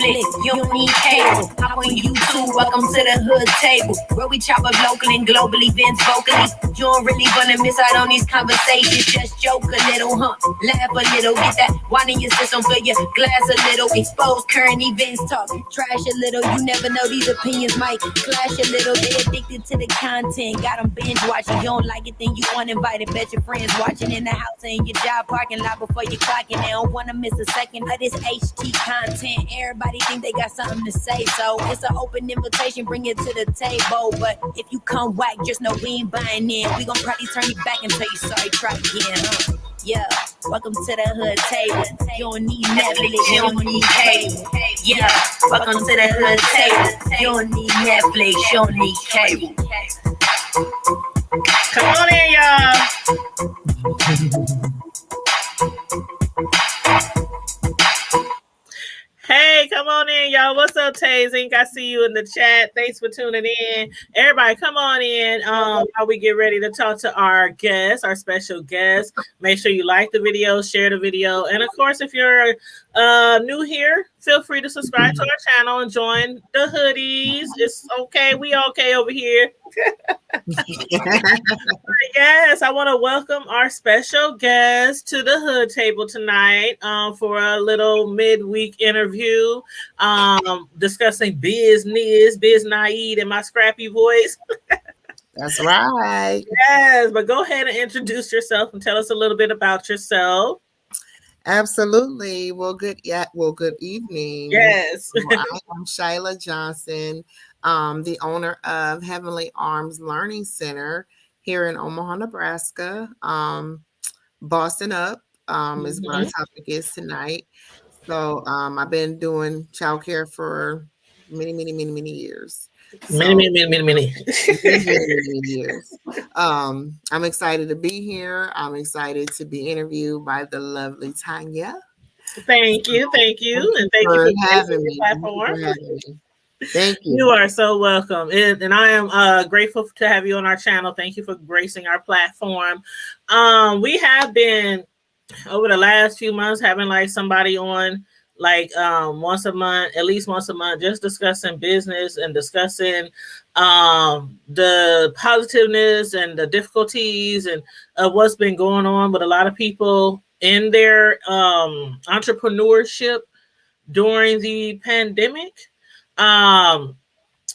Netflix, you don't need cable. Hop on YouTube, welcome to the hood table. Where we chop up local and global events vocally. You don't really wanna miss out on these conversations. Just joke a little, laugh a little. Get that wine in your system, fill your glass a little. Expose current events, talk trash a little. You never know, these opinions might clash a little. They addicted to the content, got them binge watching. You don't like it, then you uninvited. Bet your friends watching in the house and in your job parking lot before you clocking. They don't wanna miss a second of this HT content. Everybody think they got something to say, so it's an open invitation. Bring it to the table. But if you come whack, just know we ain't buying in. We gon' probably turn you back and tell you sorry. Try again, Yeah, welcome to the hood table. You don't need Netflix, you don't need cable. Yeah, welcome to the hood table. You don't need Netflix, you don't need cable. Come on in, y'all. Hey, come on in, y'all. What's up, Tazink? I see you in the chat. Thanks for tuning in. Everybody, come on in while we get ready to talk to our guest, our special guest. Make sure you like the video, share the video. And, of course, if you're new here, feel free to subscribe to our channel and join the hoodies. It's okay. We okay over here. Yes, I want to welcome our special guest to the hood table tonight for a little midweek interview discussing biz naive in my scrappy voice. That's right. Yes, but go ahead and introduce yourself and tell us a little bit about yourself. Absolutely. Well, good evening. Yes. I am Shyla Johnson, the owner of Heavenly Arms Learning Center here in Omaha, Nebraska. Bossing up is what our topic is tonight. So I've been doing childcare for many years. Many years. I'm excited to be here. I'm excited to be interviewed by the lovely Tanya. Thank you, and thank you for having me. Thank you. You are so welcome, and I am grateful to have you on our channel. Thank you for gracing our platform. We have been over the last few months having like somebody on like once a month, at least once a month, just discussing business and discussing the positiveness and the difficulties and what's been going on with a lot of people in their entrepreneurship during the pandemic.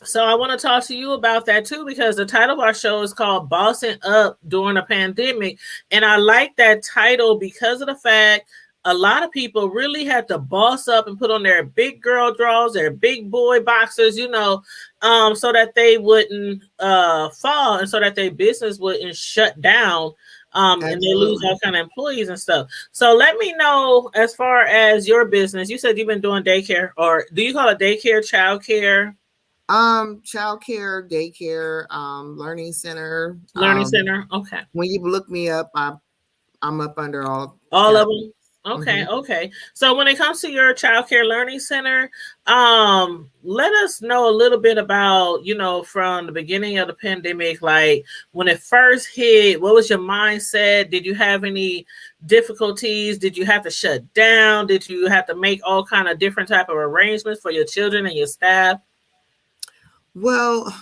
So I want to talk to you about that too, because the title of our show is called Bossing Up During a Pandemic. And I like that title because of the fact a lot of people really had to boss up and put on their big girl drawers, their big boy boxers, so that they wouldn't fall and so that their business wouldn't shut down and they lose all kind of employees and stuff. So let me know, as far as your business, you said you've been doing daycare, or do you call it daycare, childcare? Childcare, daycare, learning center. Learning center. Okay. When you look me up, I'm up under all of them. Okay. Okay. So when it comes to your childcare learning center, let us know a little bit about, from the beginning of the pandemic, like when it first hit, what was your mindset? Did you have any difficulties? Did you have to shut down? Did you have to make all kind of different type of arrangements for your children and your staff? Well,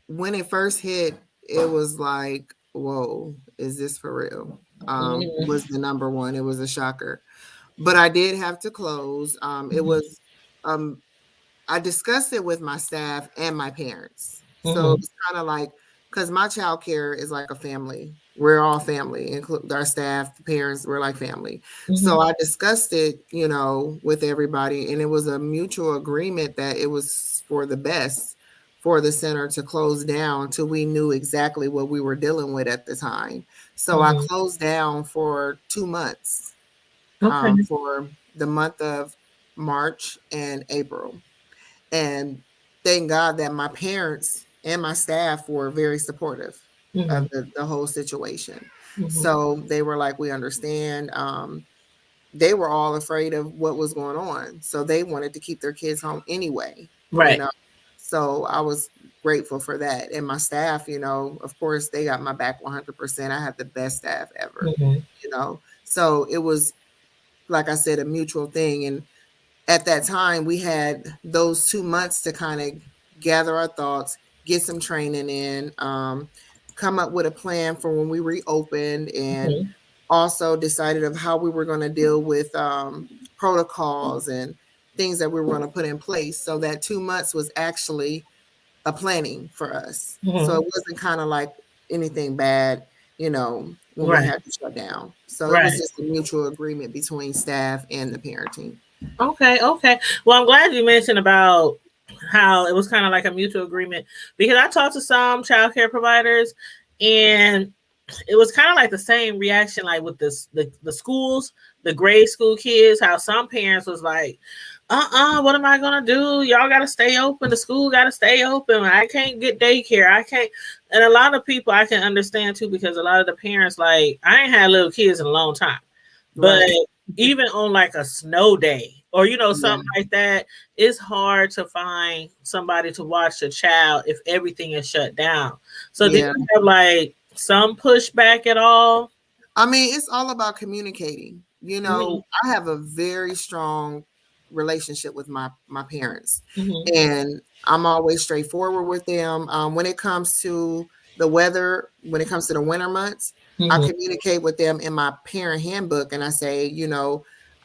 when it first hit, it was like, whoa, is this for real? Was the number one. It was a shocker. But I did have to close. It was, I discussed it with my staff and my parents. So it's kind of like, because my childcare is like a family. We're all family, include our staff, the parents, we're like family. So I discussed it, with everybody, and it was a mutual agreement that it was for the best for the center to close down till we knew exactly what we were dealing with at the time. So I closed down for 2 months, for the month of March and April. And thank God that my parents and my staff were very supportive of the whole situation. So they were like, we understand. They were all afraid of what was going on. So they wanted to keep their kids home anyway. Right. So I was grateful for that. And my staff, of course, they got my back 100%. I have the best staff ever, So it was, like I said, a mutual thing. And at that time, we had those 2 months to kind of gather our thoughts, get some training in, come up with a plan for when we reopened, and Mhm. also decided of how we were going to deal with protocols and things that we were going to put in place. So that 2 months was actually a planning for us. So Mhm. it wasn't kind of like anything bad, when we Right. had to shut down. So it was Right. just a mutual agreement between staff and the parenting. Okay, okay. Well, I'm glad you mentioned about how it was kind of like a mutual agreement because I talked to some childcare providers and it was kind of like the same reaction like with the schools, the grade school kids, how some parents was like, what am I gonna do? Y'all gotta stay open, the school gotta stay open. I can't get daycare. I can't, and a lot of people I can understand too because a lot of the parents like I ain't had little kids in a long time. But Right. even on like a snow day or Yeah. something like that, it's hard to find somebody to watch a child if everything is shut down. So did Yeah. you have like some pushback at all? I mean, it's all about communicating. Hmm. I have a very strong relationship with my parents, Hmm. and I'm always straightforward with them. When it comes to the weather, when it comes to the winter months, I Hmm. communicate with them in my parent handbook, and I say,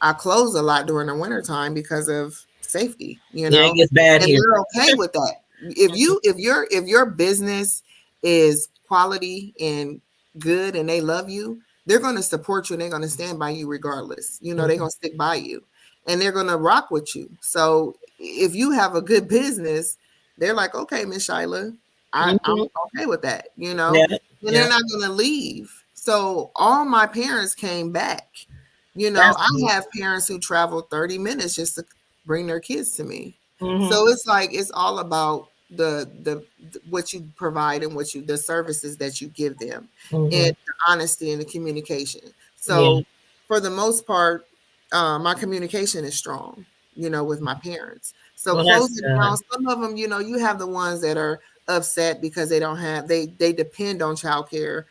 I close a lot during the winter time because of safety. Yeah, it gets bad And here. they're okay with that. If your business is quality and good, and they love you, they're going to support you and they're going to stand by you regardless. They're Hmm. going to stick by you and they're going to rock with you. So if you have a good business, they're like, okay, Miss Shyla, I'm Hmm. okay with that, Yeah, and they're yeah, not going to leave. So all my parents came back. that's I good. have parents who travel 30 minutes just to bring their kids to me. Hmm. So it's like it's all about the what you provide and the services that you give them, and Hmm. the honesty and the communication. Yeah, So for the most part, my communication is strong, with my parents. So well, that's closing down, good. some of them, you have the ones that are upset because they don't have they depend on childcare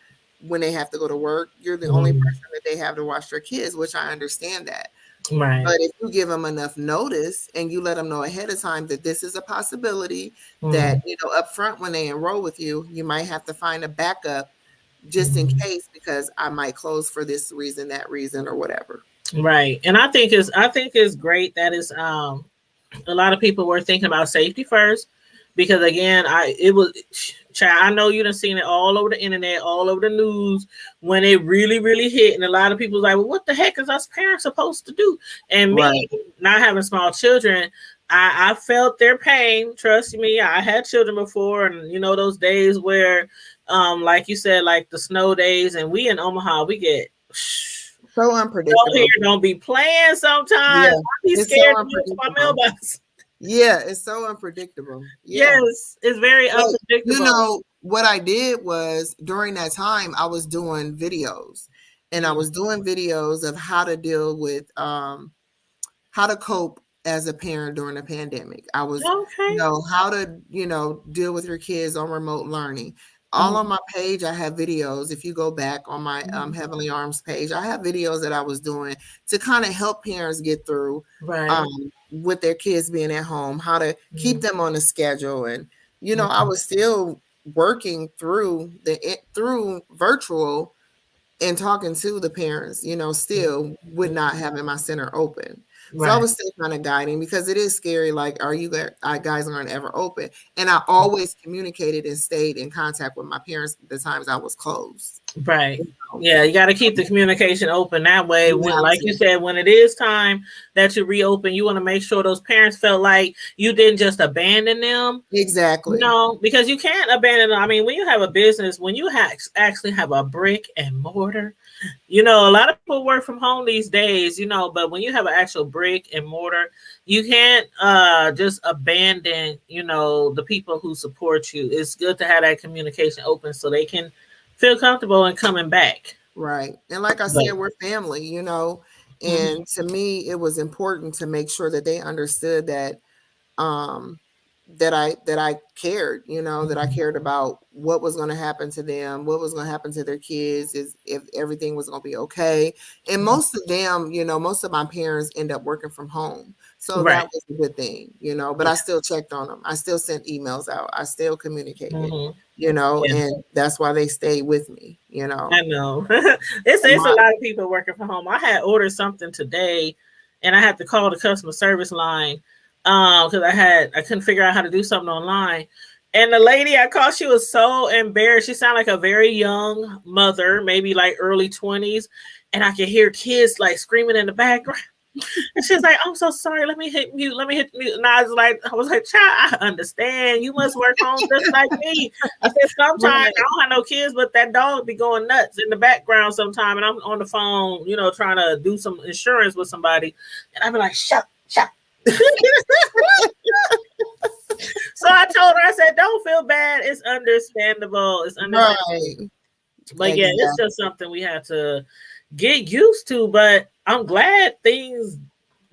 when they have to go to work. You're the only Hmm. person that they have to watch their kids, which I understand that. Right. But if you give them enough notice and you let them know ahead of time that this is a possibility, that Hmm. up front when they enroll with you, you might have to find a backup just in Hmm. case, because I might close for this reason, that reason, or whatever. Right. And I think it's great that is a lot of people were thinking about safety first because again it was child, I know you done seen it all over the internet, all over the news when it really hit, and a lot of people was like, well, what the heck is us parents supposed to do? And Right. me not having small children, I felt their pain. Trust me, I had children before, and those days where like you said, like the snow days, and we in Omaha we get So snow here unpredictable. don't be playing sometimes. Yeah. I be It's so scared to look for my unpredictable. mailbox. Yeah. It's so unpredictable. Yeah. Yes, it's very But unpredictable. what I did was during that time I was doing videos, and I Mm. was doing videos of how to deal with how to cope as a parent during the pandemic. I was, Okay. how to, deal with your kids on remote learning. All on Mhm. my page, I have videos. If you go back on my Mhm. Heavenly Arms page, I have videos that I was doing to kind of help parents get through Right. with their kids being at home, how to keep Mhm. them on a schedule. And, I Mhm. was still working through virtual and talking to the parents, still with not having my center open. So I Right. was still kind of guiding because it is scary. Like, are you guys aren't ever open? And I always communicated and stayed in contact with my parents the times I was closed. Right. You know? Yeah, you got to keep the communication open that way. You When, have like you to. said, when it is time that you reopen, you want to make sure those parents felt like you didn't just abandon them. Exactly. Because you can't abandon them. I mean, when you have a business, when you actually have a brick and mortar, a lot of people work from home these days, but when you have an actual brick and mortar, you can't just abandon, the people who support you. It's good to have that communication open so they can feel comfortable in coming back. Right. And like I But said, we're family, mhm, and to me, it was important to make sure that they understood that um that I cared, that I cared about what was going to happen to them, what was going to happen to their kids, is if everything was going to be okay. And most of them, most of my parents end up working from home. So that Right. was a good thing, but Yeah. I still checked on them. I still sent emails out. I still communicated, Mm-hmm. Yeah. and that's why they stayed with me, I know. It's a My, lot of people working from home. I had ordered something today and I had to call the customer service line because I couldn't figure out how to do something online. And the lady I called, she was so embarrassed. She sounded like a very young mother, maybe like early 20s. And I could hear kids like screaming in the background. And she's like, I'm so sorry. Let me hit mute. Let me hit mute. And I was like, child, I understand. You must work home just like me. I said, sometimes I right, don't have no kids, but that dog be going nuts in the background sometime. And I'm on the phone, trying to do some insurance with somebody. And I'd be like, shut, shut. So I told her, I said, don't feel bad. It's understandable. It's understandable. right, But yeah, it's exactly. just something we have to get used to. But I'm glad things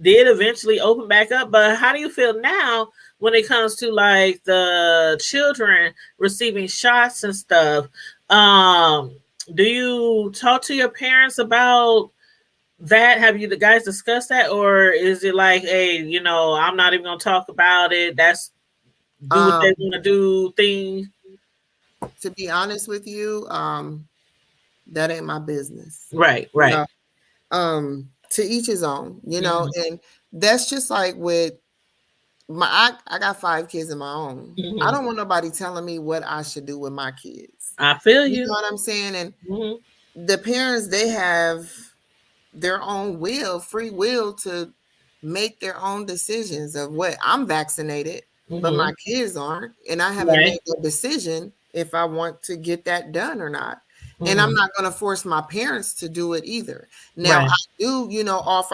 did eventually open back up. But how do you feel now when it comes to like the children receiving shots and stuff? Um, do you talk to your parents about that? Have you the guys discussed that, or is it like, hey, I'm not even gonna talk about it? That's do what Um, they want to do thing. to be honest with you, that ain't my business. Right, You right. know, to each his own, Mm-hmm, and that's just like with I got 5 kids of my own. I mm-hmm. don't want nobody telling me what I should do with my kids. I feel You know you. what I'm saying? And Mm-hmm, the parents, they have their own free will to make their own decisions of what. I'm vaccinated, but mm-hmm. my kids aren't, and I haven't Right. made that decision if I want to get that done or not. And I'm Mm-hmm. not going to force my parents to do it either. Now, Right. I do,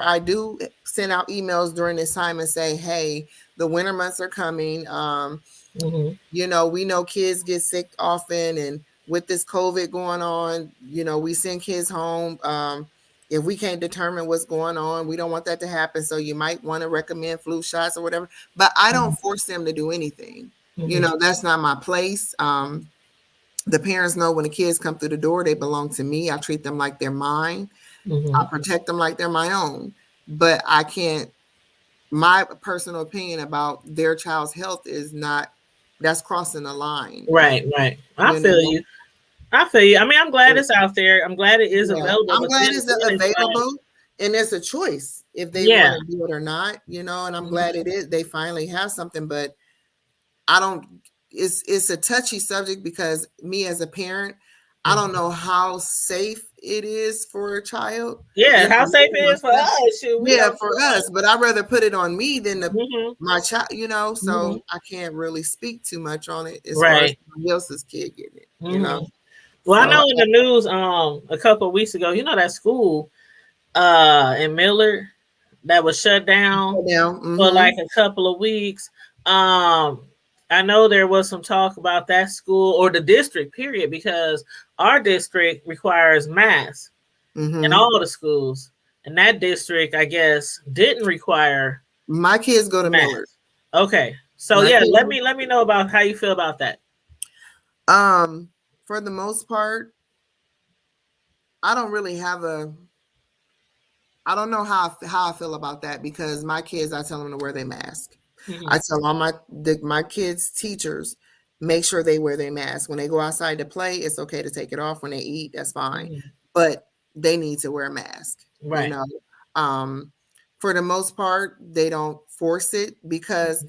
I do send out emails during this time and say, hey, the winter months are coming. Mm-hmm. We know kids get sick often, and with this COVID going on, we send kids home. If we can't determine what's going on, we don't want that to happen. So you might want to recommend flu shots or whatever. But I don't force them to do anything. Mm-hmm. That's not my place. The parents know when the kids come through the door, they belong to me. I treat them like they're mine. I Mm-hmm. protect them like they're my own. But I can't. My personal opinion about their child's health is not. That's crossing the line. Right, right. I You feel know, you. I feel you. I mean, I'm glad it's out there. I'm glad it is yeah, available. I'm But glad then it's again, it's like, available, and it's a choice if they want yeah. to do it or not. And I'm Mm-hmm. glad it is. They finally have something, but I don't. It's a touchy subject because me as a parent, I don't know how safe it is for a child. Yeah. How safe it is for Myself, us? Shoot, we yeah, don't for know. us, but I'd rather put it on me than Mm-hmm. my child. Mm-hmm. So I can't really speak too much on it as far as Right. somebody else's kid getting it. Mm-hmm. Well, I So know in the news a couple of weeks ago, that school in Miller that was shut down now, for like a couple of weeks. Um, I know there was some talk about that school or the district, period, because our district requires masks in mm-hmm. all the schools, and that district, I guess, didn't require My kids go to Miller. masks. Okay, so My yeah, kids, let me know about how you feel about that. for the most part, I don't really have a. I don't know how I feel about that because my kids, I tell them to wear their mask. Mm-hmm. I tell all my kids' teachers make sure they wear their mask when they go outside to play. It's okay to take it off when they eat. That's fine, Mm-hmm. but they need to wear a mask. You Right. know, um, for the most part, they don't force it because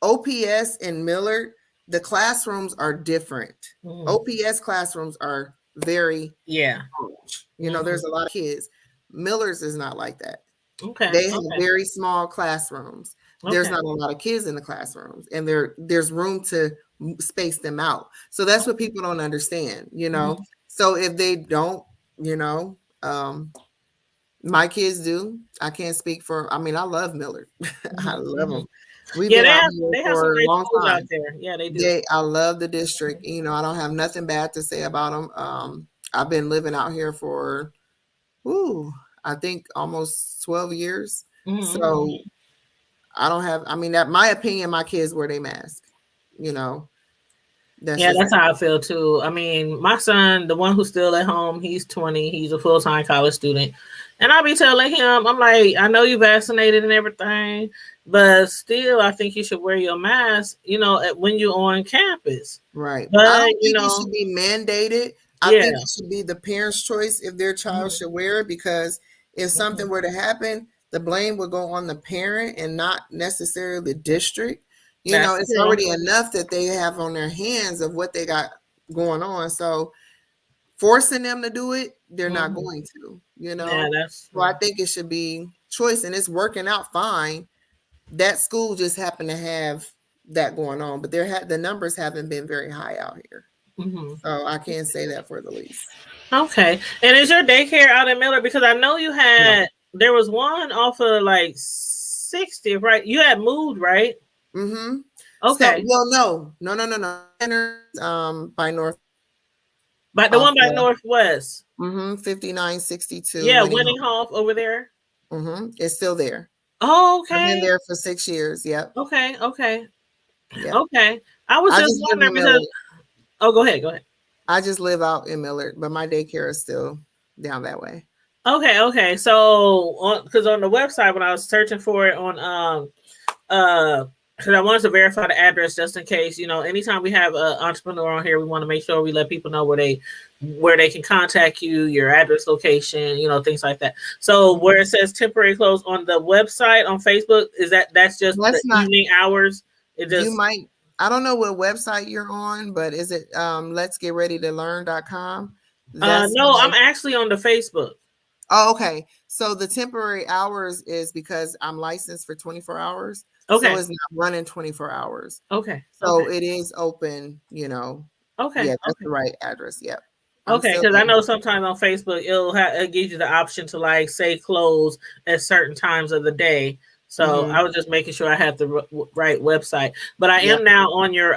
OPS and Millard, the classrooms are different. Mm-hmm. OPS classrooms are very Yeah. large. Mm-hmm. There's a lot of kids. Miller's is not like that. Okay. They have Okay. very small classrooms. There's Okay. not a lot of kids in the classrooms, and there's room to space them out. So that's what people don't understand. Mm-hmm. So if they don't, you know, um, my kids do. I can't speak for. I mean, I love Millard. I love Mm-hmm. them. We've Yeah, been out here they have some for a great long schools out time. there. Yeah, they do. I love the district. I don't have nothing bad to say about them. I've been living out here for, ooh, I think almost 12 years. Mm-hmm. So I don't have, I mean, that my opinion, my kids wear their mask. you know, that's Yeah, just that's how I feel too. I mean, my son, the one who's still at home, he's 20. He's a full time college student. And I'll be telling him, I'm like, I know you vaccinated and everything, but still, I think you should wear your mask, when you're on campus. right. I But, don't think it should be mandated. I yeah. think it should be the parent's choice if their child should wear it, because if something were to happen, the blame would go on the parent and not necessarily the district. That's It's true. already enough that they have on their hands of what they got going on. So forcing them to do it, they're not going to, Yeah, that's So true. I think it should be choice, and it's working out fine. That school just happened to have that going on, but the numbers haven't been very high out here. So I can't say that for the least. Okay. And is your daycare out in Miller? Because I know you No. there was one off of like 60, right? You had moved, right? Mm-hmm. So, Okay. well, no. By North. But the Off one by Northwest. 5962 Yeah, Winning Winning Hoff over there. Home. It's still there. Oh, I've been okay. there for 6 years. Yep. Okay. Yep. Okay. I was I just just live wondering in because Millard. go ahead. I just live out in Millard, but my daycare is still down that way. Okay. So because on the website when I was searching for it on because I wanted to verify the address just in case, anytime we have an entrepreneur on here, we want to make sure we let people know where they can contact you, your address, location, things like that. So where it says temporary close on the website on Facebook, that's just the evening hours? I don't know what website you're on, but is it let's get ready to learn.com? No, I'm actually on the Facebook. Oh, okay. So the temporary hours is because I'm licensed for 24 hours. Okay. So it's not running 24 hours. Okay. So it is open, Okay. Yeah, that's the right address. Yep. Okay, because I know sometimes on Facebook it gives you the option to like say close at certain times of the day. So I was just making sure I had the right website. But I am now on your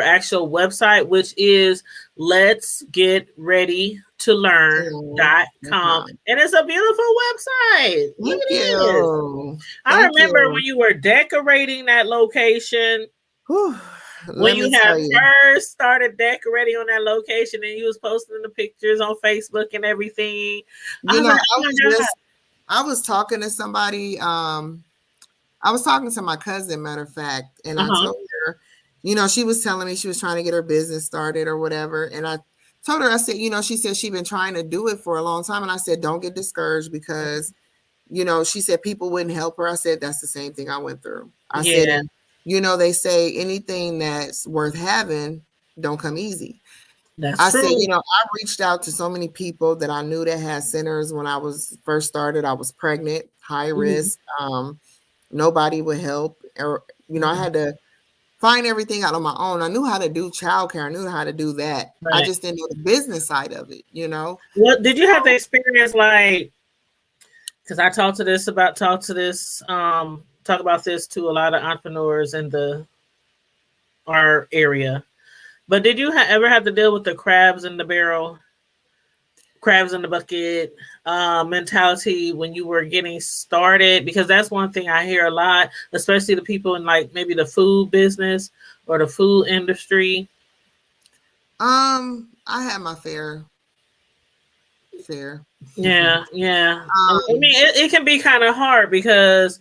actual website, which is let's get ready to learn.com. And it's a beautiful website. Look at this. I remember when you were decorating that location. When you had first started decorating on that location and you was posting the pictures on Facebook and everything. I was talking to somebody. I was talking to my cousin, matter of fact, and I told her, she was telling me she was trying to get her business started or whatever. And I told her, I said, she said she'd been trying to do it for a long time. And I said, don't get discouraged because, she said people wouldn't help her. I said, that's the same thing I went through. I said, they say anything that's worth having don't come easy. I said, I reached out to so many people that I knew that had centers when I was first started. I was pregnant, high risk. Nobody would help. Or, I had to find everything out on my own. I knew how to do childcare. I knew how to do that. Right. I just didn't know the business side of it, What did you have the experience like? Because I talk about this to a lot of entrepreneurs in our area. But did you ever have to deal with the crabs in the barrel, crabs in the bucket mentality when you were getting started? Because that's one thing I hear a lot, especially the people in like maybe the food business or the food industry. I had my fair. Yeah. I mean, it can be kind of hard because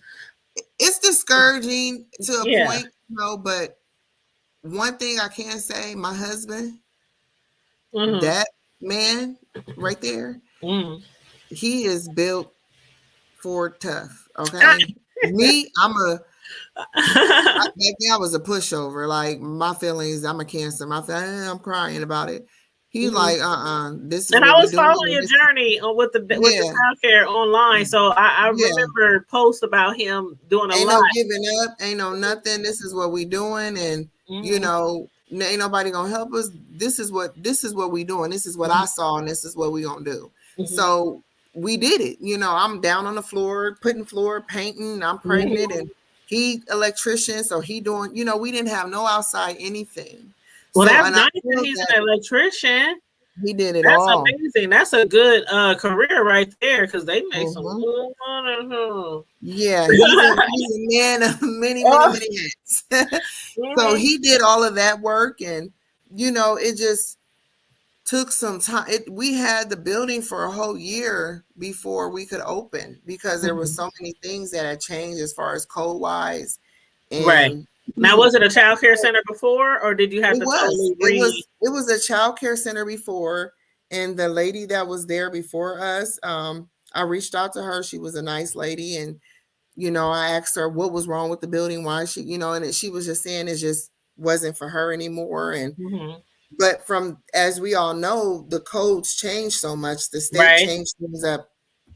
it's discouraging to a point, but one thing I can say, my husband, that man right there, he is built for tough. Okay. Me, back then I was a pushover. Like my feelings, I'm a Cancer. I'm crying about it. He's like, this is. And I was following your journey with the childcare online, so I remember posts about him doing a lot. Ain't no giving up, ain't no nothing. This is what we doing, and ain't nobody gonna help us. This is what we doing. This is what I saw, and this is what we gonna do. So we did it. I'm down on the floor, putting floor, painting. I'm pregnant, and he electrician, so he doing. We didn't have no outside anything. Well, that's nice that he's an electrician. He did it all. That's amazing. That's a good career right there because they make some good money. Yeah, he's a man of many hats. So Mhm. he did all of that work, and it just took some time. We had the building for a whole year before we could open because there was Mhm. so many things that had changed as far as code wise. Right. And Now, was it a child care center before, or did you have It to was. totally re? It was a child care center before, and the lady that was there before us, I reached out to her. She was a nice lady, and I asked her what was wrong with the building, why she, and she was just saying it just wasn't for her anymore. And Mhm. but from as we all know, the codes changed so much. The state Right. changed things up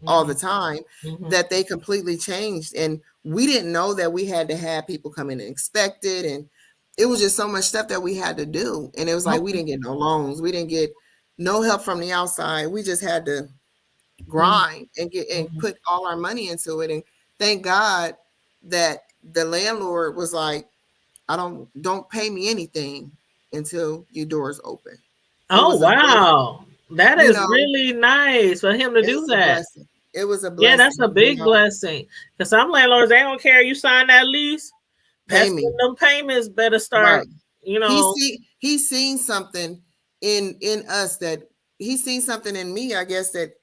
all the Mhm. time Mhm. that they completely changed. And we didn't know that we had to have people come in and inspect it. And it was just so much stuff that we had to do. And it was like we Okay. didn't get no loans. We didn't get no help from the outside. We just had to Mhm. grind and get and Mhm. put all our money into it. And thank God that the landlord was like, don't pay me anything until your doors open. It Oh was a blessing. wow, that You is know, really nice for him to it do was a that. blessing. It was a Yeah, that's blessing, a big blessing. Because some landlords, they don't care. You sign that lease, pay that's when me. them payments better start. Right. You know. He's seen something in us that he's seen something in me, I guess, that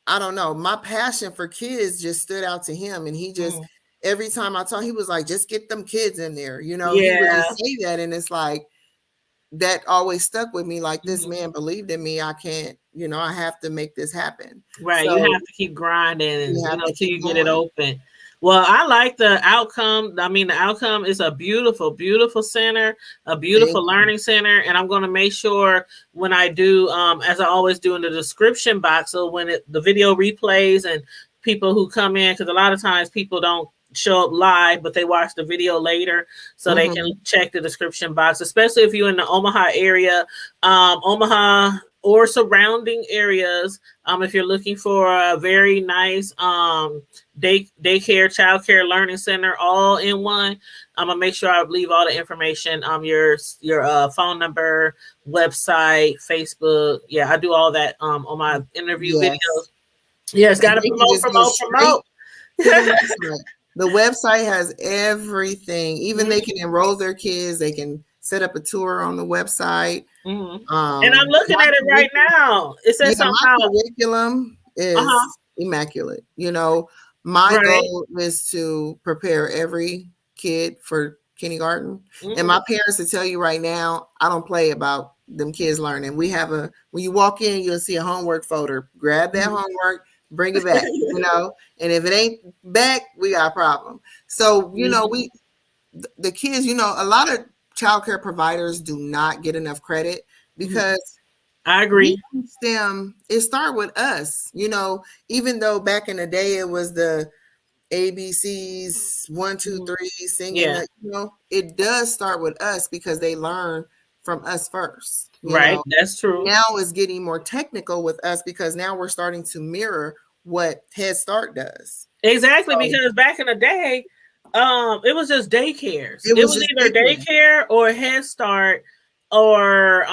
I don't know. My passion for kids just stood out to him. And he just Mhm. every time I talk, he was like, just get them kids in there. He would Yeah. just say that. And it's like that always stuck with me. Like this Mhm. man believed in me. I can't, I have to make this happen. Right, you So have to keep grinding we and have to till keep you get it going. open. Well, I like the outcome. I mean, the outcome is a beautiful, beautiful center, a Thank beautiful you. learning center, and I'm going to make sure when I do, as I always do in the description box, so when the video replays and people who come in, because a lot of times people don't show up live, but they watch the video later, so they can Mm-hmm. check the description box, especially if you're in the Omaha area, Omaha or surrounding areas. If you're looking for a very nice daycare, childcare, learning center, all in one, I'm gonna make sure I leave all the information. Your phone number, website, Facebook. Yeah, I do all that on my interview Yes. videos. Yes, And gotta they can promote, just go promote, straight promote. to the website. The website has everything. Even they can Mhm, enroll their kids. They can set up a tour on the website. mhm. And I'm looking My at it right curriculum, now. It says yeah, something my about curriculum uh-huh. is immaculate. My Right. goal is to prepare every kid for kindergarten. And Mhm. my parents to tell you right now, I don't play about them kids learning. We have when you walk in, you'll see a homework folder. Grab that Mhm. homework, bring it back, and if it ain't back, we got a problem. So, Mhm. the kids, a lot of childcare providers do not get enough credit Mhm. because I we agree. teach them. It start with us, even though back in the day it was the ABCs, one, two, Mhm. three, singing. Yeah. It does start with us because they learn from us first. Right. That's true. Now it's getting more technical with us because now we're starting to mirror what Head Start does. Exactly, So because back in the day, it was just daycares. it It was was just either daycare. daycare or Head Start or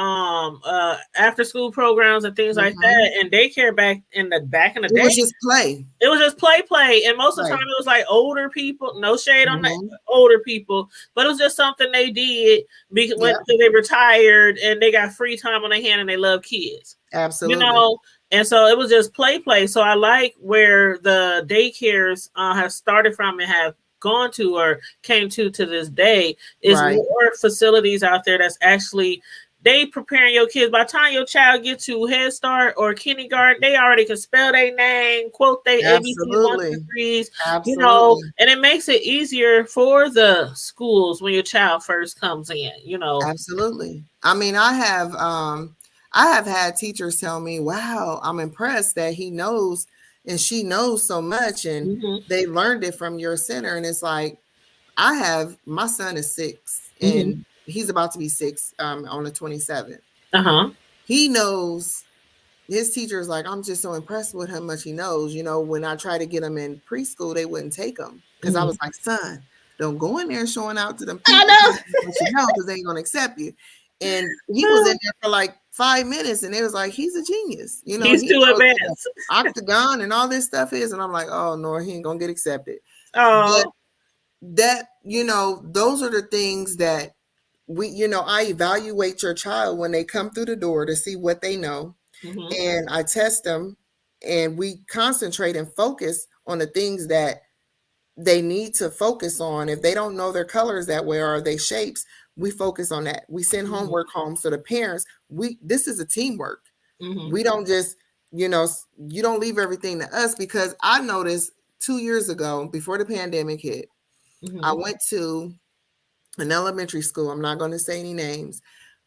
after school programs and things like Mhm. that. And daycare back in the It day, was just play. it was just play, and most of the time Play. it was like older people. No shade on the Mhm. older people, but it was just something they did because when Yep. they retired and they got free time on their hand and they love kids, you Absolutely. know. And so it was just play. So I like where the daycares have started from and have gone to or came to this day is Right. more facilities out there that's actually they preparing your kids. By the time your child get to Head Start or kindergarten, they already can spell their name, quote their ABC one, two, Absolutely. threes, Absolutely. and it makes it easier for the schools when your child first comes in. Absolutely. I mean, I have had teachers tell me, "Wow, I'm impressed that he knows and she knows so much and Hmm. they learned it from your center." And it's like, my son is 6 Hmm. and he's about to be 6 on the 27th. Uh-huh. He knows. His teacher is like, I'm just so impressed with how much he knows. When I try to get him in preschool, they wouldn't take him because I Hmm. was like, son, don't go in there showing out to them I people know. telling them what you know because they ain't gonna accept you. And he was in there for like 5 minutes, and it was like, he's a genius. He's He too knows what the advanced. octagon and all this stuff is, and I'm like, oh no, he ain't gonna get accepted. But Oh. that, those are the things that I evaluate your child when they come through the door to see what they know. Mm-hmm. And I test them, and we concentrate and focus on the things that they need to focus on. If they don't know their colors that way or they shapes, we focus on that. We send Mm-hmm. homework home. So the parents, this is a teamwork. Mm-hmm. We don't just, you don't leave everything to us, because I noticed 2 years ago, before the pandemic hit, I Mm-hmm. went to an elementary school. I'm not going to say any names,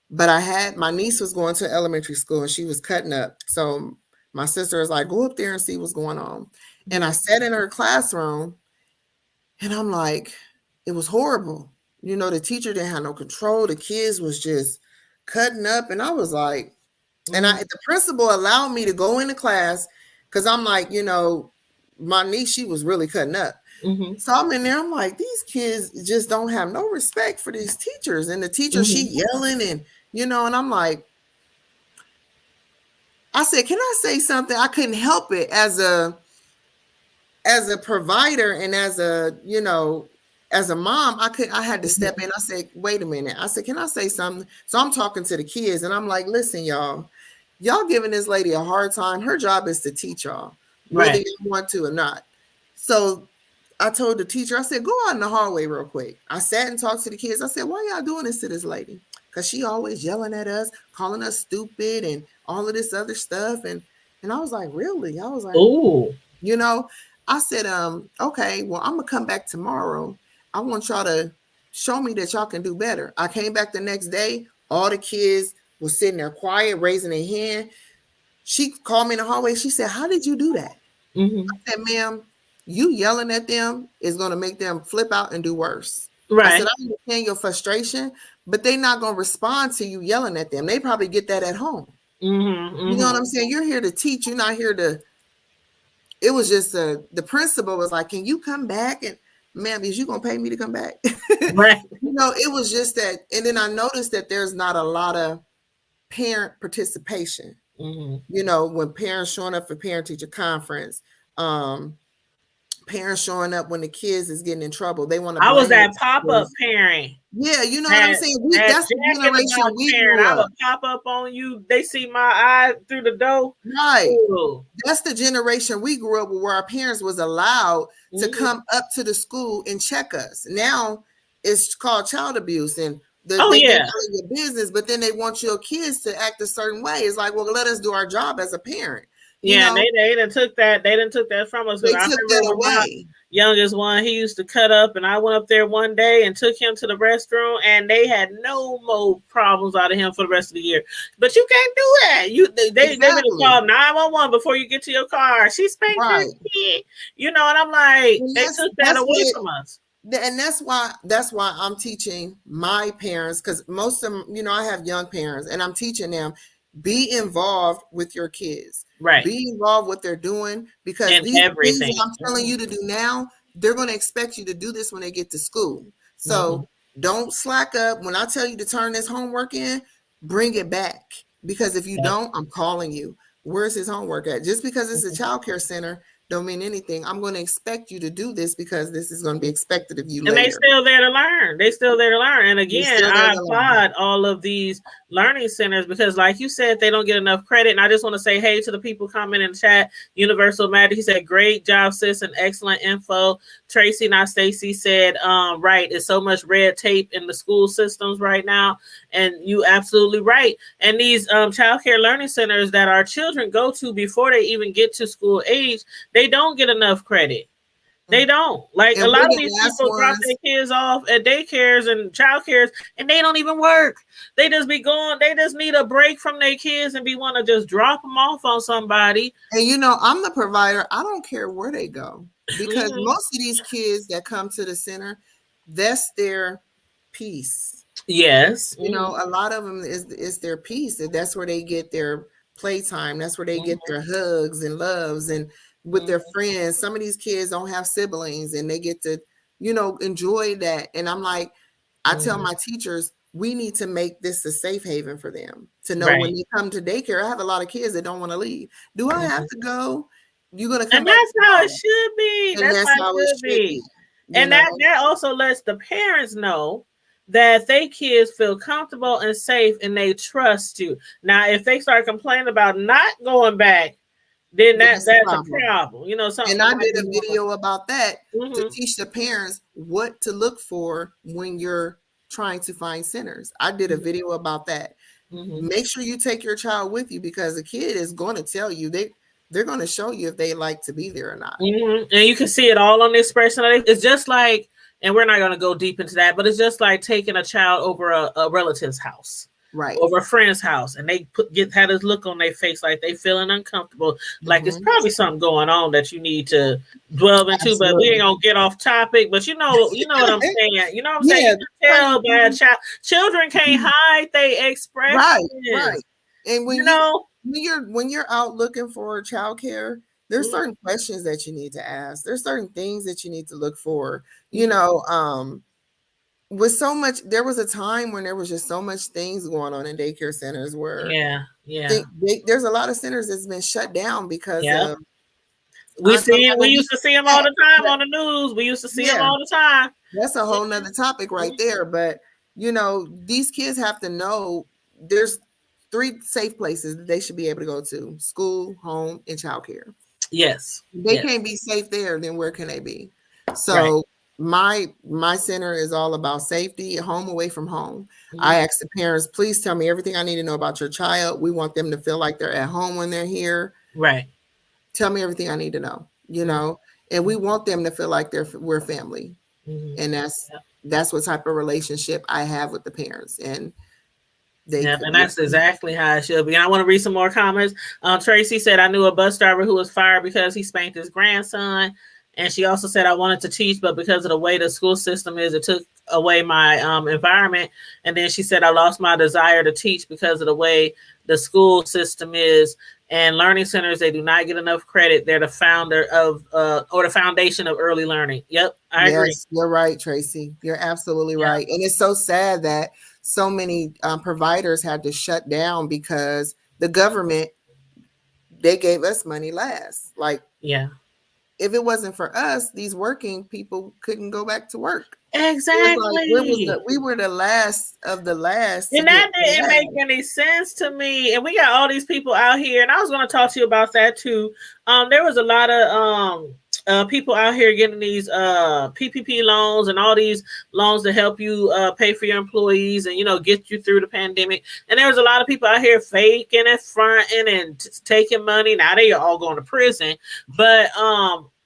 but my niece was going to elementary school and she was cutting up. So my sister was like, go up there and see what's going on. And I sat in her classroom, and I'm like, it was horrible. The teacher didn't have no control. The kids was just cutting up. And I was like, the principal allowed me to go into class, because I'm like, my niece, she was really cutting up. Mm-hmm. So I'm in there, I'm like, these kids just don't have no respect for these teachers. And the teacher, she yelling, and, and I'm like, I said, can I say something? I couldn't help it as a provider, and as a mom. I had to step in. I said, wait a minute. I said, can I say something? So I'm talking to the kids, and I'm like, listen, y'all giving this lady a hard time. Her job is to teach y'all, whether Right. you want to or not. So I told the teacher, I said, go out in the hallway real quick. I sat and talked to the kids. I said, why y'all doing this to this lady? Because she always yelling at us, calling us stupid and all of this other stuff. And I was like, really? I was like, Oh. I said, okay, well, I'm gonna come back tomorrow. I want y'all to show me that y'all can do better. I came back the next day. All the kids were sitting there quiet, raising their hand. She called me in the hallway. She said, how did you do that? Mm-hmm. I said, ma'am, you yelling at them is going to make them flip out and do worse. I Right. said, I understand your frustration, but they're not going to respond to you yelling at them. They probably get that at home. Mm-hmm. You know what Mm-hmm. I'm saying? You're here to teach. You're not here to. It was just the principal was like, can you come back? And ma'am, is you going to pay me to come back? Right. It was just that. And then I noticed that there's not a lot of parent participation. Mm-hmm. When parents showing up for parent teacher conference, parents showing up when the kids is getting in trouble. They want to I was blame the that pop-up teachers. parent. Yeah, you know what I'm That saying? that That's the Jack in the generation Box we parent. grew I up. would pop up on you. They see my eye through the door. Right. Ooh. That's the generation we grew up with, where our parents was allowed to Mm-hmm. come up to the school and check us. Now it's called child abuse, and Oh they get yeah. out of your business, but then they want your kids to act a certain way. It's like, well, let us do our job as a parent. Yeah, and they done took that. They done took that from us. They I took remember that when my away. youngest one, he used to cut up, and I went up there one day and took him to the restroom, and they had no more problems out of him for the rest of the year. But you can't do that. They better Exactly. call 911 before you get to your car. She spanked her Right. kid, and I'm like, And they took that that's away what from us. and that's why I'm teaching my parents, because most of them, I have young parents, and I'm teaching them, be involved with your kids, Right. be involved what they're doing, because And these things everything. that I'm telling you to do now, they're going to expect you to do this when they get to school. Mm-hmm. So don't slack up. When I tell you to turn this homework in, bring it back, because if you Yep. don't, I'm calling you. Where's his homework at? Just because it's a child care center don't mean anything. I'm going to expect you to do this, because this is going to be expected of you And they later. still there to learn. They still there to learn. And You're again, still there I to learn. applaud all of these learning centers because, like you said, they don't get enough credit. And I just want to say, hey, to the people commenting in the chat. Universal Matter, he said, great job, sis, and excellent info. Tracy, not Stacy, said, right, it's so much red tape in the school systems right now. And you absolutely right. And these child care learning centers that our children go to before they even get to school age, they don't get enough credit. They don't. Like a And lot we're of the these last people drop their ones. kids off at daycares and child cares and they don't even work. They just be going, they just need a break from their kids and be want to just drop them off on somebody. And I'm the provider. I don't care where they go, because most of these kids that come to the center, that's their peace. Yes. A lot of them is their peace. That's where they get their playtime. That's where they get their hugs and loves and with their friends. Some of these kids don't have siblings, and they get to, enjoy that. And I'm like, I tell my teachers, we need to make this a safe haven for them to know when Right. they come to daycare. I have a lot of kids that don't want to leave. Do I have to go? You're going to come And back that's how it tomorrow. should be. And That's that's how it how it should should be. be. You And know, that also lets the parents know that they kids feel comfortable and safe and they trust you. Now, if they start complaining about not going back, then that's the that's a problem. problem. You know, And something I might did be a wrong. video about that to Mm-hmm. teach the parents what to look for when you're trying to find centers. I did a video about that. Mm-hmm. Make sure you take your child with you because the kid is going to tell you they're going to show you if they like to be there or not. Mm-hmm. And you can see it all on the expression. It's just like, and we're not going to go deep into that, but it's just like taking a child over a relative's house, Right. over a friend's house, and they had this look on their face like they feeling uncomfortable, like it's Mm-hmm. probably something going on that you need to dwell into. But we ain't Absolutely. gonna get off topic. But you know what I'm saying. You know what I'm saying. Yeah. You can tell by a child. Children can't hide their Right. Right. expressions. And You know. when you're out looking for childcare, there's Mm-hmm. certain questions that you need to ask. There's certain things that you need to look for. You Mm-hmm. know, with so much, there was a time when there was just so much things going on in daycare centers where Yeah. Yeah. there's a lot of centers that's been shut down because Yeah. of I'm talking about We no used to see them all disrespect, the time but on the news. We used to see them yeah, all the time. that's a whole nother topic right there. But you know, these kids have to know there's three safe places that they should be able to go to: school, home, and childcare. Yes. They Yes. can't be safe there, then where can they be? Right. So my center is all about safety, home away from home. I Mhm. ask the parents, please tell me everything I need to know about your child. We want them to feel like they're at home when they're here. Right. Tell me everything I need to know, you Mhm. know, and we want them to feel like we're family. Mhm. And that's what type of relationship I have with the parents. And they Yeah, could, and that's exactly how it should be. And I want to read some more comments. Tracy said, I knew a bus driver who was fired because he spanked his grandson. And she also said, I wanted to teach, but because of the way the school system is, it took away my environment. And then she said, I lost my desire to teach because of the way the school system is. And learning centers, they do not get enough credit. They're the founder of, or the foundation of early learning. Yep, I agree. yes, you're right, Tracy. You're absolutely Yeah, right. And it's so sad that so many providers had to shut down because the government, they gave us money last. Like, yeah. if it wasn't for us, these working people couldn't go back to work. It was like Exactly. we were the last of the last to And get that didn't make paid. any sense to me. And we got all these people out here, and I was going to talk to you about that too. There was a lot of people out here getting these PPP loans and all these loans to help you pay for your employees and get you through the pandemic. And there was a lot of people out here faking and fronting and taking money. Now they are all going to prison, but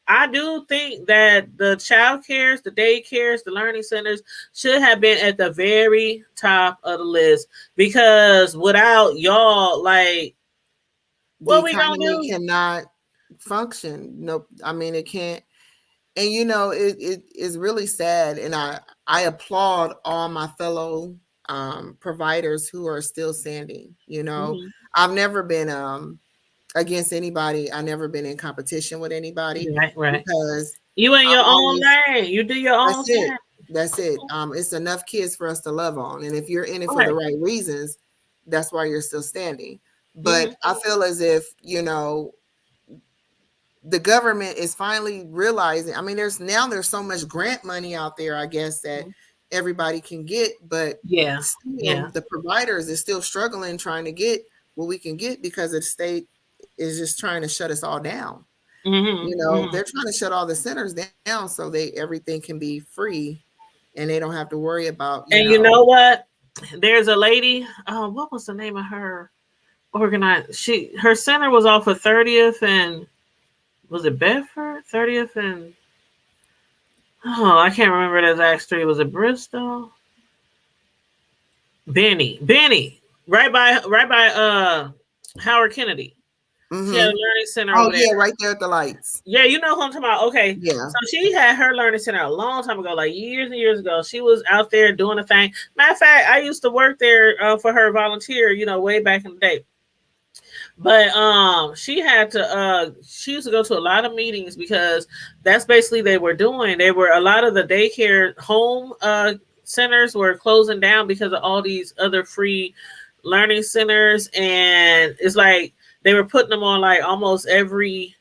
I do think that the child cares, the daycares, the learning centers should have been at the very top of the list because without y'all, like, The what we gonna economy do? cannot function. No, I mean it can't. And you know, it is really sad. And I applaud all my fellow providers who are still standing. You know, Mm-hmm. I've never been against anybody. I never been in competition with anybody Right, right. because You in I'm your own always lane. You do your own that's it. thing. That's it. It's enough kids for us to love on. And if you're in it for the Right. right reasons, that's why you're still standing. Mm-hmm. But I feel as if, you know, the government is finally realizing. I mean, there's so much grant money out there, I guess, that everybody can get, but Yeah. still Yeah. the providers is still struggling trying to get what we can get because the state is just trying to shut us all down. You Mm-hmm. know, Mm-hmm. they're trying to shut all the centers down so everything can be free and they don't have to worry about, you And you know. know what? There's a lady. What was the name of her organized? Her center was off of 30th and was it Bedford? 30th and I can't remember the exact street. Was it Bristol? Benny, right by Howard Kennedy. She had a Mm-hmm. learning center Oh over there. yeah, right there at the lights. Yeah, you know who I'm talking about. Okay, Yeah. so she had her learning center a long time ago, like years and years ago. She was out there doing a thing. Matter of fact, I used to work there for her volunteer, way back in the day. But she used to go to a lot of meetings because that's basically they were doing. They were a lot of the daycare home centers were closing down because of all these other free learning centers, and it's like they were putting them on like almost every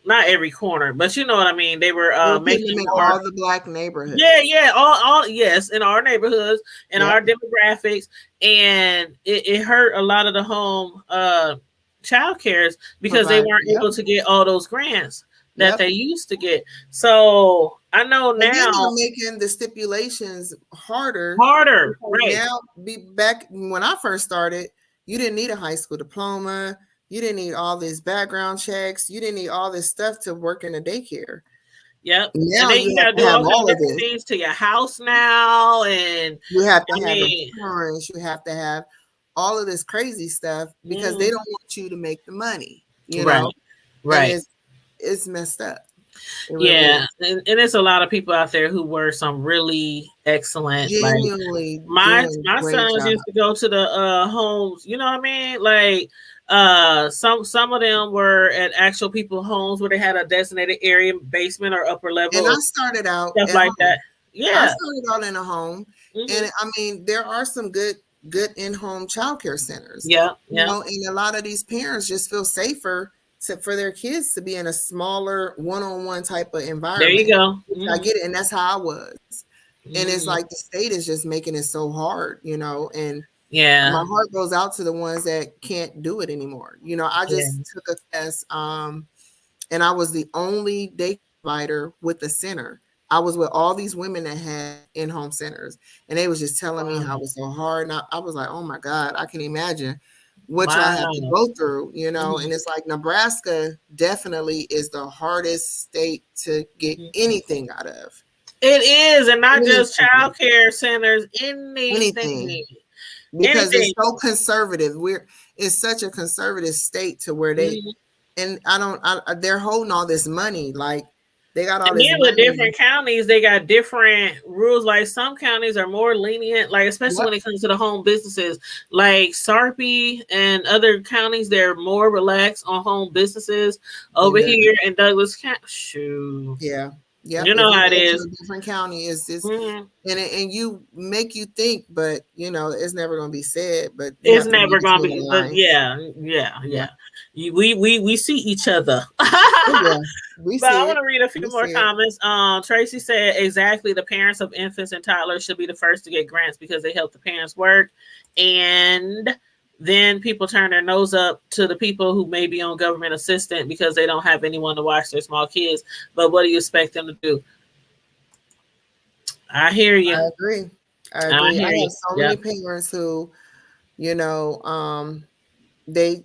not every corner, but you know what I mean. They were They were putting making them in more. all the Black neighborhoods. Yeah, all yes, in our neighborhoods, in Yep. our demographics, and it hurt a lot of the home child cares because they Provide. weren't Yep. able to get all those grants that Yep. they used to get. So I know And then now they're making the stipulations harder harder, because right? now, back when I first started, you didn't need a high school diploma. You didn't need all these background checks. You didn't need all this stuff to work in a daycare. Yep. And Now then you you have gotta to do have all kind of all of different this. things to your house now, and You have to I have mean, insurance. You have to have all of this crazy stuff because they mm, don't want you to make the money, right, and right. it's messed up. It really Yeah, is. and there's a lot of people out there who were some really excellent, like Genuinely my doing my great sons job. used to go to the homes, you know what I mean? Like some of them were at actual people homes where they had a designated area, basement or upper And level I or started out stuff at like home. that. I Yeah. started out in a home, Hmm. and I mean, there are some good in-home childcare centers, Yeah, yeah. and a lot of these parents just feel safer for their kids to be in a smaller one-on-one type of There you environment. go. Which I Hmm. get it, and that's how I was. And it's Hmm. like the state is just making it so hard, and my Yeah. heart goes out to the ones that can't do it anymore. I Yeah. just took a test, and I was the only day provider with the center. I was with all these women that had in-home centers, and they was just telling me how Wow. it was so hard. And I was like, oh my God, I can imagine what y'all have to Wow. go through, Hmm. and it's like Nebraska definitely is the hardest state to get anything out of. It is, and not just Anything. child care centers, Anything. anything. Because it's Anything. so conservative. It's such a conservative state to where Mhm. they're holding all this money. Like they got all And this then with money. different counties, they got different rules. Like some counties are more lenient, like especially Yep. when it comes to the home businesses. Like Sarpy and other counties, they're more relaxed on home businesses. Than Over the here in Douglas County, shoot, Yeah. Yep. you If know you how it go to is. a different county, it's Mhm. and you make you think, but it's never gonna be said. But you It's have to read never gonna between the be, but lines. yeah. Yeah. We see each other. Oh yeah. We But I see want it. to read a few We more see it. comments. Tracy said exactly the parents of infants and toddlers should be the first to get grants because they help the parents work. And then people turn their nose up to the people who may be on government assistance because they don't have anyone to watch their small kids. But what do you expect them to do? I hear you. I agree. I I agree. I hear have you. so many Yep. parents who, you know, they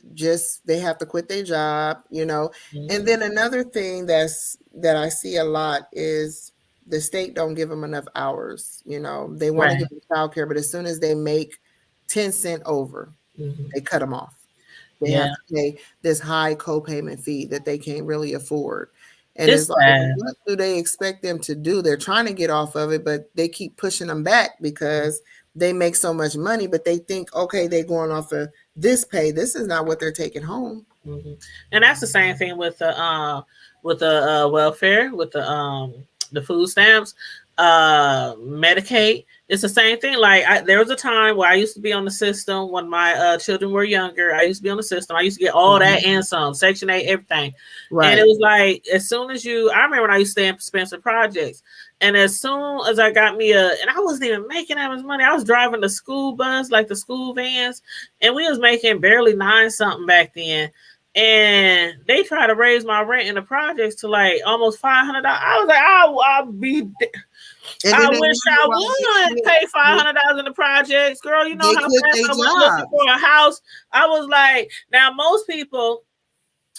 have to quit their job, and Mhm. then another thing that I see a lot is the state don't give them enough hours. They want to Right. give them childcare, but as soon as they make 10 cents over, Hmm. they cut them off. They Yeah. have to pay this high co-payment fee that they can't really afford. And It's it's like, sad. what do they expect them to do? They're trying to get off of it, but they keep pushing them back because they make so much money, but they think, okay, they're going off of this pay. This is not what they're taking home. Hmm. And that's the same thing with the welfare, with the food stamps, Medicaid. It's the same thing. Like there was a time where I used to be on the system when my children were younger. I used to be on the system. I used to get all that Mhm. and some, Section 8, everything. And it Right. was like as soon as I remember when I used to stay in Spencer Projects. And as soon as I got me and I wasn't even making that much money. I was driving the school bus, like the school vans, and we was making barely 9 something back then. And they try to raise my rent in the projects to like almost $500. I was like, And I then they wish wonder I why would pay $500 in the projects, girl. You know they how quit fast their I was looking jobs. for a house. I was like, now most people,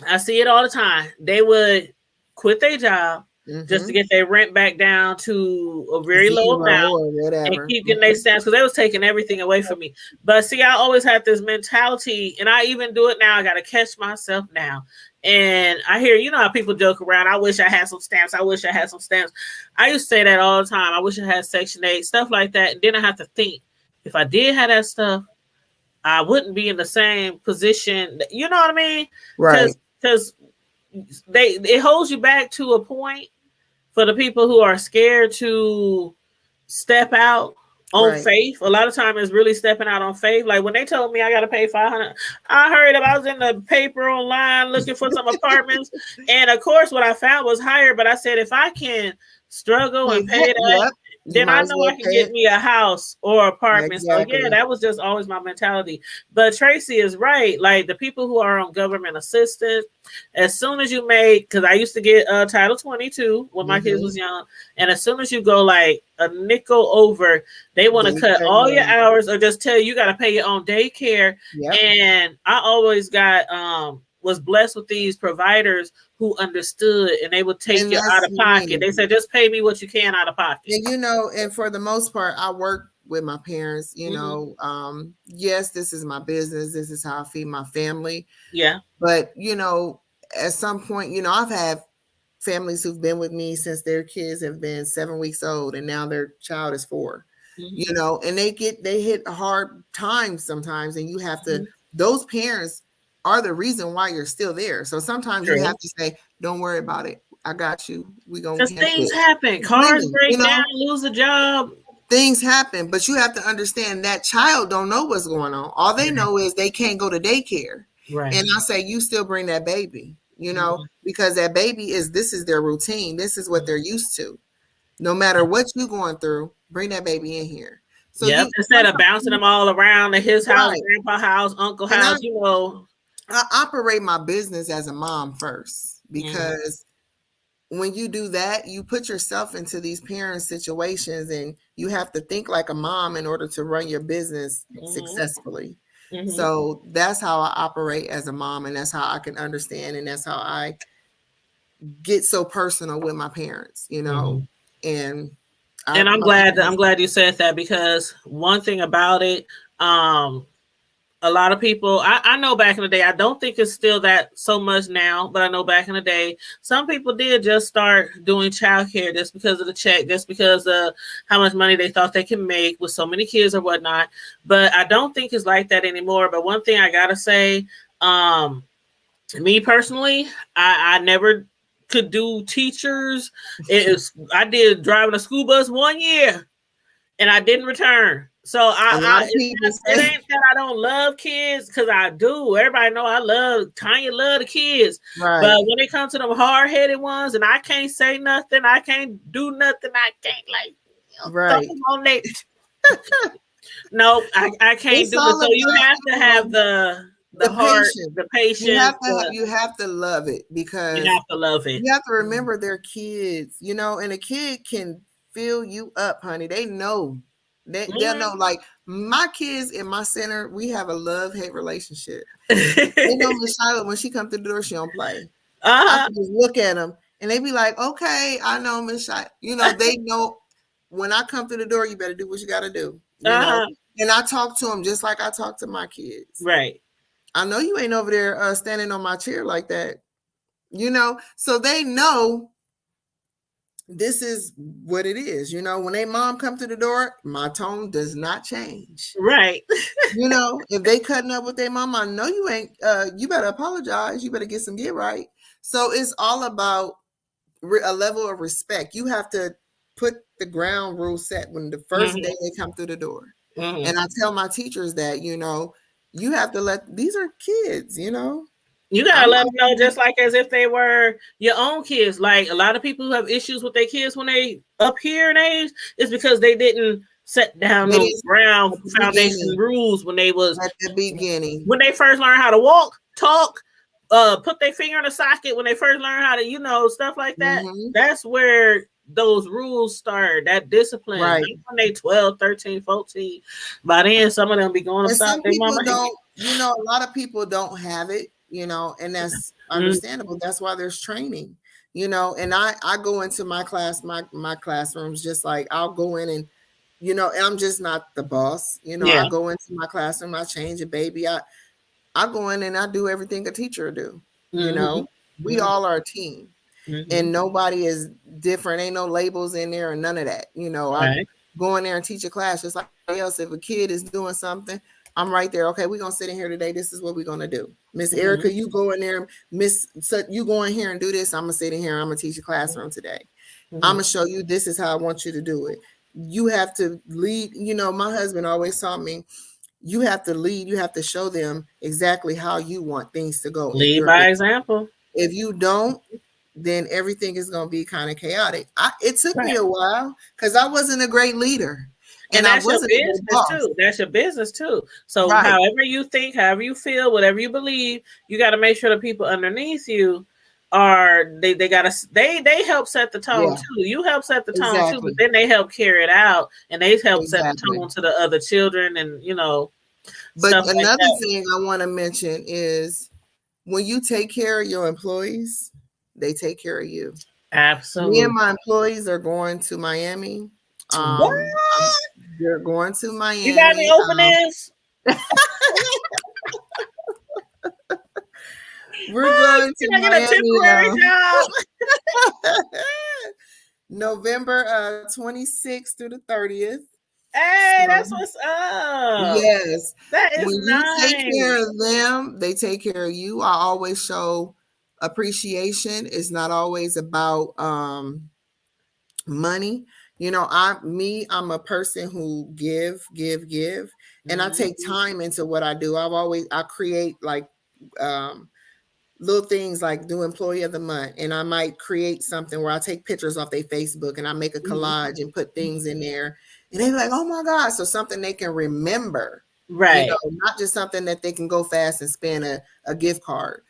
I see it all the time. They would quit their job just to Hmm. get their rent back down to a very low Zero amount or and whatever. keep getting their stamps because they was taking everything away from me. But see, I always had this mentality, and I even do it now. I got to catch myself now. And I hear, you know how people joke around. I wish I had some stamps. I wish I had some stamps. I used to say that all the time. I wish I had Section 8, stuff like that. And then I have to think, if I did have that stuff, I wouldn't be in the same position. You know what I mean? Right. Because it holds you back to a point for the people who are scared to step out on Right. faith. A lot of time it's really stepping out on faith. Like when they told me I got to pay 500, I heard I was in the paper online looking for some apartments, and of course what I found was higher. But I said if I can struggle Pay and pay that. that, Yep. You then I might as know well I can pay get it. me a house or apartment. So yeah, Exactly. that was just always my mentality. But Tracy is right. Like the people who are on government assistance, as soon as you make, because I used to get Title 22 when my kids Mm-hmm. was young, and as soon as you go like a nickel over, they want to cut Daycare. all your Yeah. hours or just tell you got to pay your own daycare. Yep. And I always got was blessed with these providers who understood, and they would take And you out that's of pocket. me. They said just pay me what you can out of pocket. And and for the most part, I work with my parents. Mm-hmm. Yes, this is my business. This is how I feed my family. Yeah. But at some point, I've had families who've been with me since their kids have been 7 weeks old, and now their child is 4. Mm-hmm. And they hit hard times sometimes, and you have to. Mm-hmm. Those parents are the reason why you're still there. So sometimes you have True. to say, "Don't worry about it. I got you. We gonna Because handle things it." happen. Cars Women, break down, lose a job. things happen, but you have to understand that child don't know what's going on. All they Right. know is they can't go to daycare. Right. And I say, you still bring that baby, Mm-hmm. because that baby this is their routine. This is what they're used to. No matter what you're going through, bring that baby in here. So Yep. Instead of bouncing them all around to his house, right. grandpa house, uncle And house, you know. I operate my business as a mom first, Mm-hmm. because when you do that, you put yourself into these parent situations, and you have to think like a mom in order to run your business Mm-hmm. successfully. Mm-hmm. So that's how I operate as a mom, and that's how I can understand, and that's how I get so personal with my parents, Mm-hmm. and And my I'm parents. glad you said that, because one thing about it, um, a lot of people I know back in the day, I don't think it's still that so much now, but I know back in the day some people did just start doing childcare just because of the check, just because of how much money they thought they can make with so many kids or whatnot. But I don't think it's like that anymore. But one thing I gotta say, um, me personally, I never could do teachers. It is I did driving a school bus 1 year and I didn't return. So A lot of people it say ain't that I don't love kids, because I do. Everybody know I love Tanya, love the kids. But right. when it comes to them hard headed ones, and I can't say nothing, I can't do nothing, I can't like thumb Right. on it. No, I can't It's do it. all So you about, have to have the the heart, patience. the patience. You have to love it, You because have to love it. you have to remember they're kids, and a kid can fill you up, honey. They know. They'll know. Like my kids in my center, we have a love-hate relationship. They know Miss Shyla, when she come through the door, she don't play. I Uh-huh. can just look at them, and they be like, "Okay, I know Miss Shyla." They know when I come through the door, you better do what you got to do. Uh-huh. And I talk to them just like I talk to my kids. Right. I know you ain't over there standing on my chair like that. So they know this is what it is. When they mom come to the door, my tone does not change. Right. If they cutting up with their mom, I know you ain't. You better apologize. You better get some get right. So it's all about a level of respect. You have to put the ground rule set when the first day they come through the door. Mm-hmm. And I tell my teachers that you have to these are kids. You gotta I'm let not. them know, just like as if they were your own kids. Like a lot of people who have issues with their kids when they up here in age is because they didn't set down They those didn't ground at the foundation beginning. rules when they was At the beginning. when they first learned how to walk, talk, put their finger in the socket, when they first learned how to, stuff like that. Mm-hmm. That's where those rules start, that discipline. Right. Not when they 12, 13, 14. By then, some of them be going And upside some their people mama. don't, a lot of people don't have it, and that's understandable. That's why there's training, and I go into my classrooms, just like I'll go in and, and I'm just not the boss. Yeah. I go into my classroom, I change a baby. I go in and I do everything a teacher do. Mm-hmm. We all are a team. Mm-hmm. And nobody is different. Ain't no labels in there and none of that. I Right. go in there and teach a class just like else. If a kid is doing something, I'm right there. Okay, we're gonna sit in here today. This is what we're gonna do. Miss Erica, you go in there. You go in here and do this. I'm gonna sit in here. I'm gonna teach a classroom today. I'm gonna show you this is how I want you to do it. you have to lead. You know, my husband always taught me, you have to lead. You have to show them exactly how you want things to go in Lead your. by example. If you don't, then everything is going to be kind of chaotic. It took me Right. a while because I wasn't a great leader, And and I that's your wasn't a good business boss. too. That's your business too. So Right. however you think, however you feel, whatever you believe, you got to make sure the people underneath you are they help set the tone Yeah. too. You help set the tone too, but Exactly. then they help carry it out and they help set the Exactly. tone to the other children and But stuff like another that. thing I want to mention is when you take care of your employees, they take care of you. Me and Absolutely. my employees are going to Miami. What? They're going to You got any Miami. openings? We're going to Can I get a Miami temporary job? November 26th through the 30th. Hey, So, that's what's up. yes. That is When you take care nice. of them, they take care of you. I always show appreciation. It's not always about money. You know, I'm a person who give, and I take time into what I do. I create like little things like do employee of the month, and I might create something where I take pictures off their Facebook and I make a collage and put things in there, and they be like, oh my God. So something they can remember, Right. not just something that they can go fast and spend a gift card.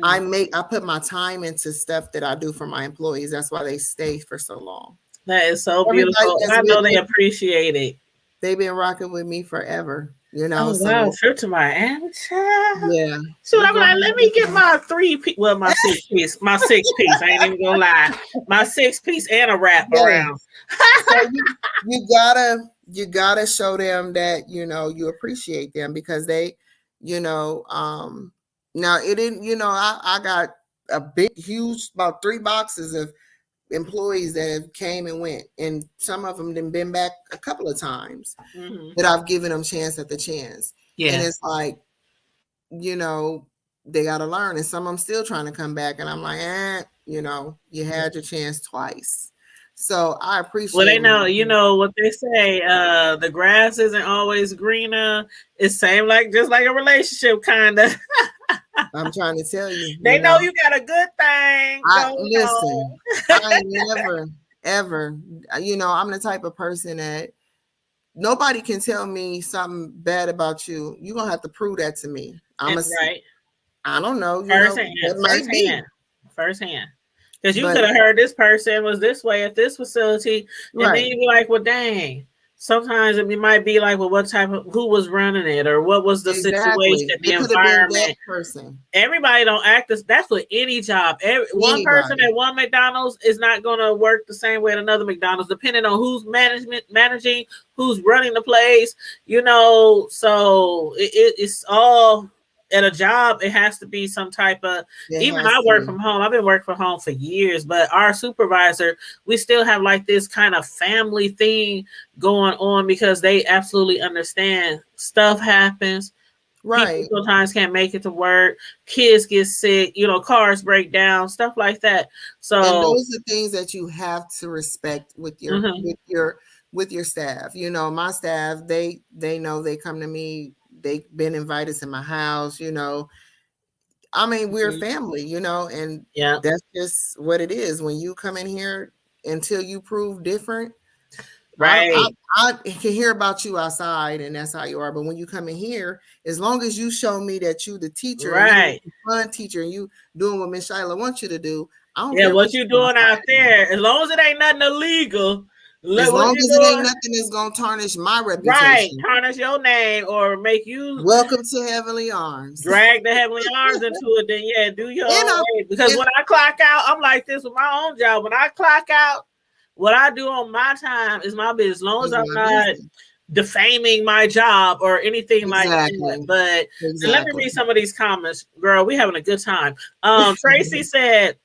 I put my time into stuff that I do for my employees. That's why they stay for so long. That is so Everybody beautiful. And that's I know with they me, appreciate it. they've been rocking with me forever, Oh wow, so trip to Miami, child. yeah. So We I'm like, going let me get my my 6 piece. My 6 piece. I ain't even gonna lie. My 6 piece and a wrap around. So you gotta show them that you appreciate them because they, now it didn't, I got a big, huge, about 3 boxes of employees that have came and went, and some of them have been back a couple of times that I've given them chance at the chance. Yeah. And it's like, they got to learn, and some of them still trying to come back, and I'm like, you had your chance twice. So I appreciate. Well, they know, what they say, the grass isn't always greener. It's just like a relationship, kind of. I'm trying to tell you. They know you got a good thing. Listen, I never, ever, I'm the type of person that nobody can tell me something bad about you. You're going to have to prove that to me. Right. I don't know. Firsthand. Because you could have heard this person was this way at this facility, and then you'd be like, well, dang. Sometimes it might be like, well, who was running it, or what was the situation, the environment. Person. Everybody don't act that's with any job. One person at one McDonald's is not going to work the same way at another McDonald's, depending on who's managing, who's running the place. So it's all. At a job, it has to be some type of. Even I work from home. I've been working from home for years, but our supervisor, we still have like this kind of family thing going on because they absolutely understand stuff happens. Right. People sometimes can't make it to work. Kids get sick. Cars break down. Stuff like that. So and those are things that you have to respect with your with your staff. My staff, they know, they come to me. They've been invited to my house, I mean, we're family, and that's just what it is. When you come in here, until you prove different, right? I can hear about you outside, and that's how you are. But when you come in here, as long as you show me that you the teacher, right, and you the fun teacher, and you doing what Miss Shyla wants you to do, I don't care what you doing out there, as long as it ain't nothing illegal. As long as it ain't nothing that's gonna tarnish my reputation. Right, tarnish your name or make you welcome to Heavenly Arms. Drag the Heavenly Arms into it, then do your own way. Because when I clock out, I'm like this with my own job. When I clock out, what I do on my time is my business. As long as I'm not defaming my job or anything like that. But let me read some of these comments. Girl, we having a good time. Tracy said,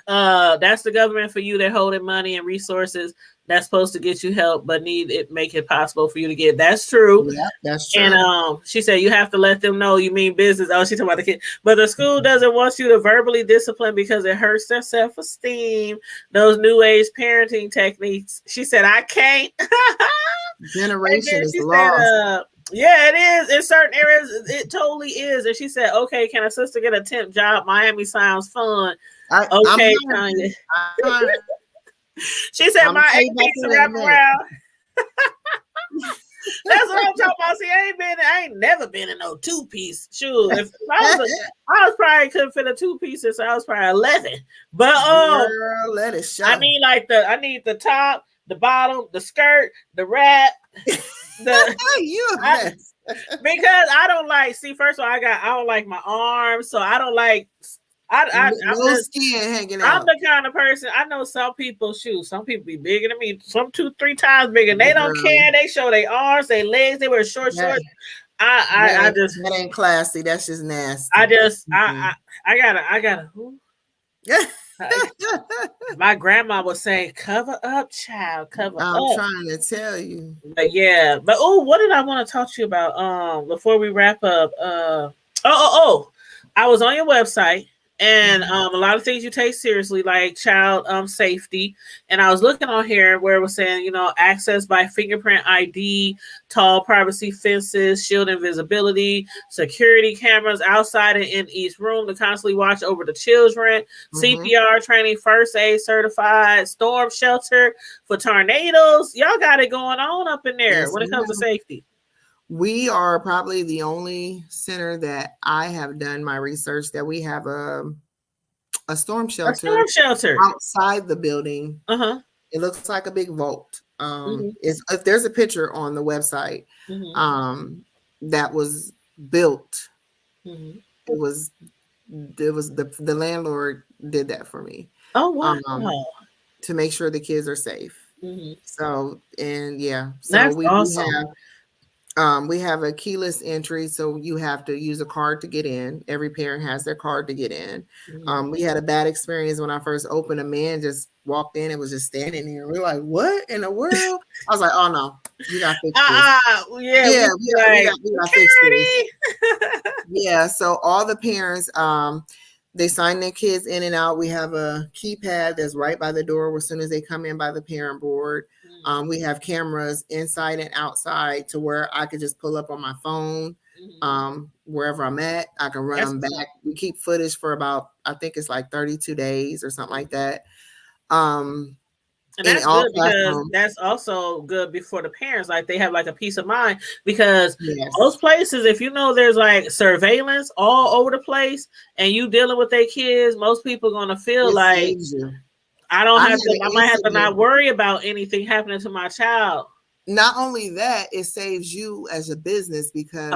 that's the government for you. They're holding money and resources. that's supposed to get you help, but make it possible for you to get. That's true. Yeah, that's true. And she said you have to let them know you mean business. Oh, she talking about the kid, but the school doesn't want you to verbally discipline because it hurts their self-esteem. Those new age parenting techniques. She said I can't. Generation is she lost. said, yeah, it is. In certain areas, it totally is. And she said, okay, can a sister get a temp job? Miami sounds fun. Okay, Tanya. She said, my 8 weeks to wrap around. That's what I'm talking about. See, I ain't never been in no 2-piece. Shoot, if I was probably couldn't fit a 2-piece, so I was probably 11. But girl, let it show. I need the top, the bottom, the skirt, the wrap. Because I don't like. See, first of all, I don't like my arms, so I don't like. I'm skin hanging out. I'm the kind of person. I know some people some people be bigger than me, some 2-3 times bigger. They don't care. They show their arms, their legs. They wear shorts. I just that ain't classy. That's just nasty. I gotta. My grandma would say, "Cover up, child. Cover up." I'm trying to tell you. But yeah, but what did I want to talk to you about? Before we wrap up, I was on your website. And a lot of things you take seriously, like child safety. And I was looking on here where it was saying, access by fingerprint ID, tall privacy fences, shield invisibility, security cameras outside and in each room to constantly watch over the children, CPR training, first aid certified, storm shelter for tornadoes. Y'all got it going on up in there when it comes to safety. We are probably the only center that I have done my research that we have a storm shelter outside the building. It looks like a big vault. If there's a picture on the website that was built, it was the landlord did that for me. Oh wow! To make sure the kids are safe. So that's awesome. We have a keyless entry, so you have to use a card to get in. Every parent has their card to get in. We had a bad experience when I first opened. A man just walked in and was just standing there. We're like, what in the world? I was like, oh no, you got to fix this. We got to fix this. Yeah, so all the parents, they sign their kids in and out. We have a keypad that's right by the door as soon as they come in by the parent board. We have cameras inside and outside to where I could just pull up on my phone wherever I'm at. I can run them back. We keep footage for about, I think it's like 32 days or something like that. And that's good because that's also good before the parents. Like they have like a peace of mind because those places, if there's like surveillance all over the place and you dealing with their kids, most people are going to feel like I might have to not worry about anything happening to my child. Not only that, it saves you as a business because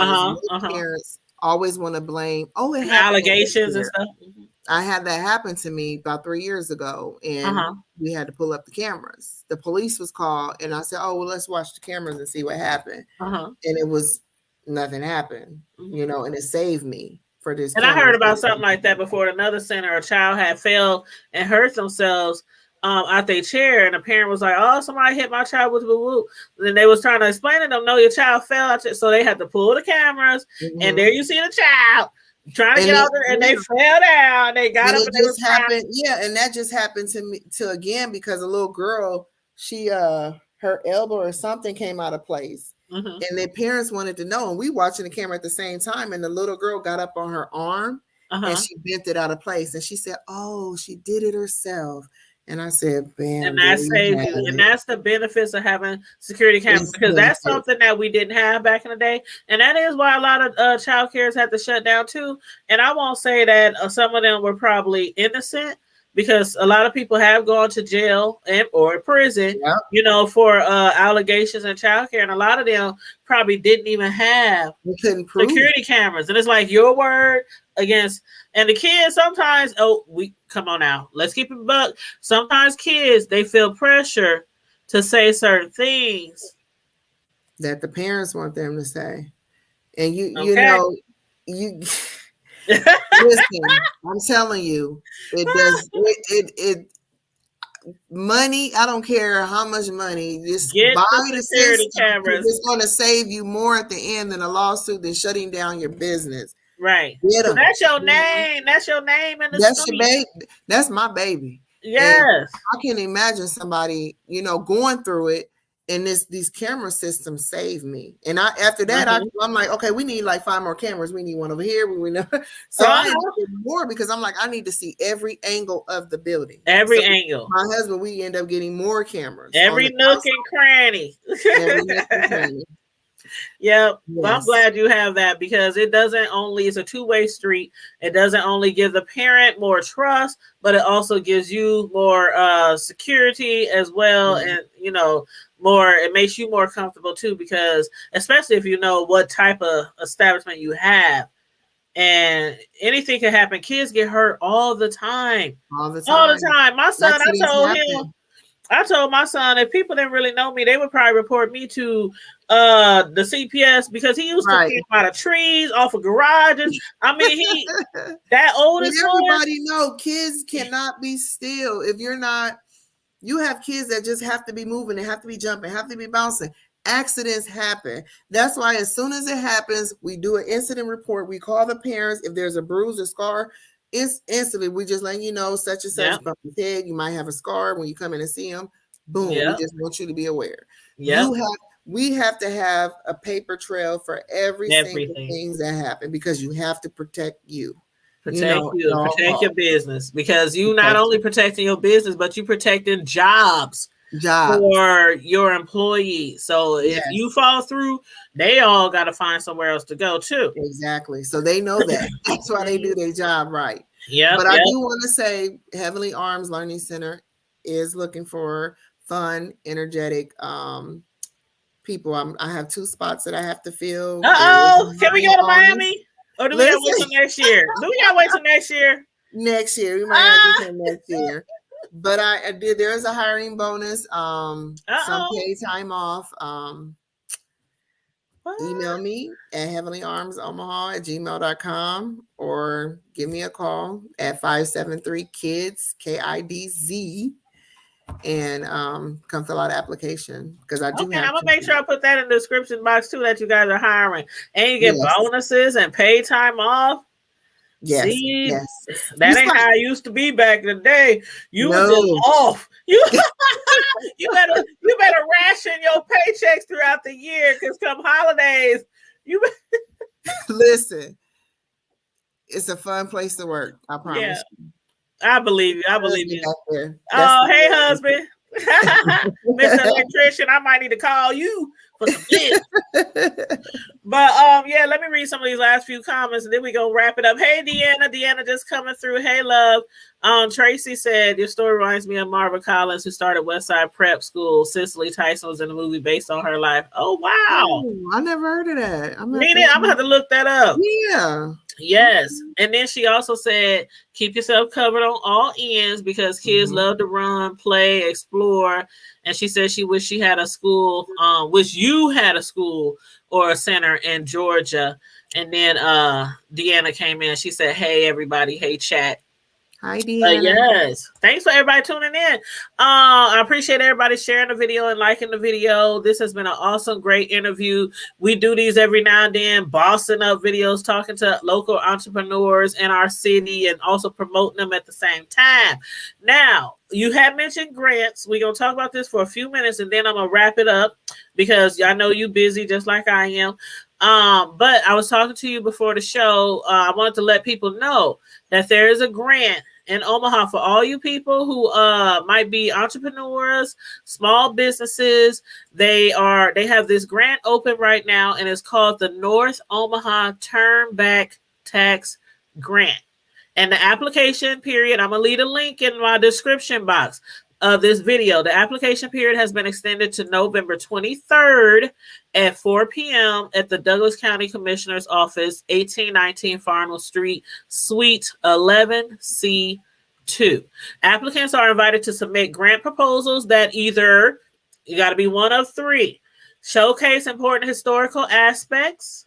parents always want to blame. It allegations and stuff. I had that happen to me about 3 years ago, and we had to pull up the cameras. The police was called, and I said, "Oh, well, let's watch the cameras and see what happened." And it was nothing happened, and it saved me. And I heard about something like that before. Another center, a child had fell and hurt themselves out their chair, and the parent was like, "Oh, somebody hit my child with boo-boo." Then they was trying to explain to them, "No, your child fell out," so they had to pull the cameras, and there you see the child trying to get out there, and they fell down. They got up, and just happened. And that just happened to me again because a little girl, she her elbow or something came out of place. And their parents wanted to know, and we watching the camera at the same time, and the little girl got up on her arm and she bent it out of place, and she said, "Oh, she did it herself." And I said, "Bam!" And that saved you, and that's the benefits of having security cameras because that's something that we didn't have back in the day, and that is why a lot of child cares had to shut down too. And I won't say that some of them were probably innocent, because a lot of people have gone to jail or prison, for allegations in child care. And a lot of them probably didn't even have security cameras. And it's like your word against, and the kids sometimes, come on now, let's keep it buck. Sometimes kids, they feel pressure to say certain things that the parents want them to say. And you listen, I'm telling you, it does. money. I don't care how much money. Just Get buy the the security system because cameras. it's going to save you more at the end than a lawsuit than shutting down your business. Right. Get So them. that's your name. That's your name in the That's your street. baby. That's my baby. Yes. And I can imagine somebody, going through it, and these camera systems save me. And after that, I'm like, okay, we need like 5 more cameras. We need one over here. We know. So I end up getting more because I'm like, I need to see every angle of the building. Every angle. My husband, we end up getting more cameras. Every nook and cranny. Every nook and cranny. Yep. Yes. Well, I'm glad you have that because it's a two-way street. It doesn't only give the parent more trust, but it also gives you more security as well. Mm-hmm. And, it makes you more comfortable too, because especially if you know what type of establishment you have, and anything can happen. Kids get hurt all the time. All the time. My son, I told my son if people didn't really know me, they would probably report me to the CPS because he used to climb out of trees, off of garages. I mean, that oldest one. Everybody know kids cannot be still. If you're not, you have kids that just have to be moving, they have to be jumping, have to be bouncing. Accidents happen. That's why as soon as it happens, we do an incident report. We call the parents. If there's a bruise or scar, instantly we just let you know such and such bump his head. You might have a scar when you come in and see him. Boom. We just want you to be aware. We have to have a paper trail for every single thing that happened because you have to protect you. Protect your business, because you not only protecting your business, but you protecting jobs for your employees. So if you fall through, they all got to find somewhere else to go too. Exactly. So they know that. That's why they do their job right. Yeah. But I do want to say Heavenly Arms Learning Center is looking for fun, energetic people. I have 2 spots that I have to fill. Can we go to Miami? Or do we gotta wait till next year? Do we gotta wait till next year? Next year. We might have to do next year. But I did. There is a hiring bonus. Some paid time off. Email me at heavenlyarmsomaha@gmail.com or give me a call at 573-KIDS, KIDZ, and come fill out an application because I do. Okay, I'm gonna make sure I put that in the description box too, that you guys are hiring, and you get bonuses and paid time off. Yes, that ain't how it used to be back in the day. You were just off. You better ration your paychecks throughout the year, because come holidays, listen. It's a fun place to work. I promise. Yeah. I believe you. Oh, hey, husband. Mr. Electrician, I might need to call you for some tips. But let me read some of these last few comments and then we gonna wrap it up. Hey, Deanna just coming through. Hey, love. Tracy said your story reminds me of Marva Collins, who started Westside Prep School. Cicely Tyson was in the movie based on her life. Oh wow. Oh, I never heard of that. I'm gonna have to look that up. Yeah. Yes. And then she also said, keep yourself covered on all ends, because kids love to run, play, explore. And she said she wished she had a school, wish you had a school or a center in Georgia. And then Deanna came in. She said, hey, everybody. Hey, chat. Hi, Deanna. Yes. Thanks for everybody tuning in. I appreciate everybody sharing the video and liking the video. This has been an awesome, great interview. We do these every now and then, bossing up videos, talking to local entrepreneurs in our city and also promoting them at the same time. Now, you had mentioned grants. We're going to talk about this for a few minutes and then I'm going to wrap it up because I know you're busy just like I am. But I was talking to you before the show. I wanted to let people know that there is a grant in Omaha for all you people who might be entrepreneurs, small businesses. They have this grant open right now, and it's called the North Omaha Turn Back Tax Grant. And the application period, I'm gonna leave a link in my description box of this video. The application period has been extended to November 23rd at 4 p.m. at the Douglas County Commissioner's Office, 1819 Farnell Street, Suite 11C2. Applicants are invited to submit grant proposals that either, you got to be one of 3, showcase important historical aspects,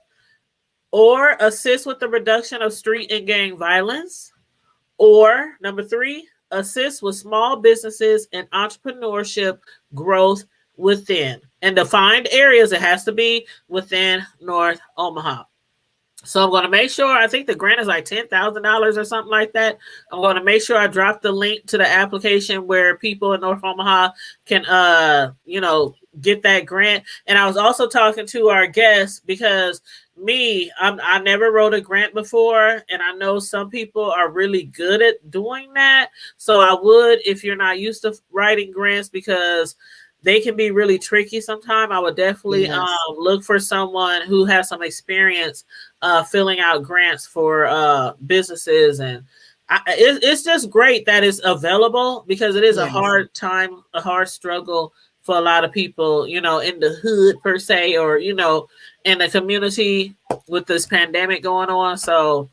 or assist with the reduction of street and gang violence, or number 3, assist with small businesses and entrepreneurship growth within and defined areas. It has to be within North Omaha. So I'm going to make sure, I think the grant is like $10,000 or something like that. I'm going to make sure I drop the link to the application where people in North Omaha can, get that grant. And I was also talking to our guests because I never wrote a grant before. And I know some people are really good at doing that. So I would, if you're not used to writing grants, because they can be really tricky sometimes. I would definitely Yes. look for someone who has some experience filling out grants for businesses, and it's just great that it's available because it is a Yes. hard time, a hard struggle for a lot of people, in the hood per se, or in the community with this pandemic going on. So,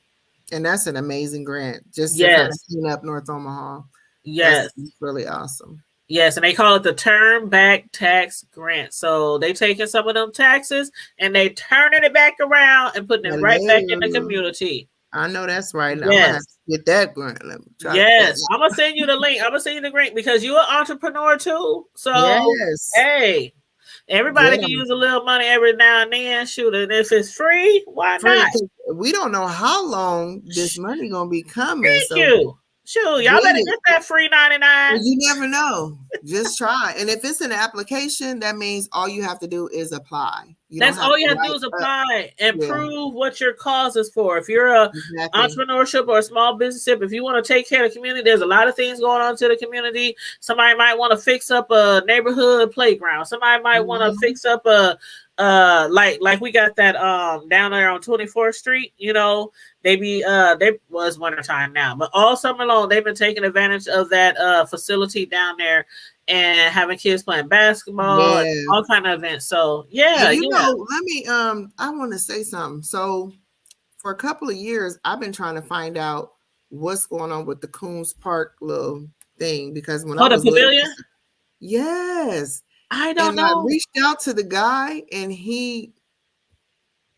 And that's an amazing grant just to kind of yes, clean up North Omaha. yes. That's really awesome. Yes, and they call it the Turn Back Tax Grant. So they taking some of them taxes and they turning it back around and putting it right back in the Hello. community. I know that's right. I'm gonna have Yes. to get that grant. Let me try to Yes. I'm gonna send you the link. I'm gonna send you the grant because you're an entrepreneur too. So Yes. hey, everybody Get can 'em. use a little money every now and then. Shoot, and if it's free, why Free. not? 'Cause we don't know how long this money gonna be coming. Thank So you. Shoot, y'all get better it. get that free 99. You never know. Just try. And if it's an application, that means all you have to do is apply. You don't That's have all to you have to do write is up. apply and Yeah, prove what your cause is for. If you're a exactly. entrepreneurship or a small business, if you want to take care of the community, there's a lot of things going on to the community. Somebody might want to fix up a neighborhood playground. Somebody might want to Mhm. fix up a like we got that down there on 24th Street, they was wintertime now, but all summer long they've been taking advantage of that facility down there and having kids playing basketball and Yeah. all kind of events. So And yeah, you yeah. know, let me I want to say something. So for a couple of years, I've been trying to find out what's going on with the Coons Park little thing because when I Oh, the was little, pavilion? yes. I don't And I know. reached out to the guy and he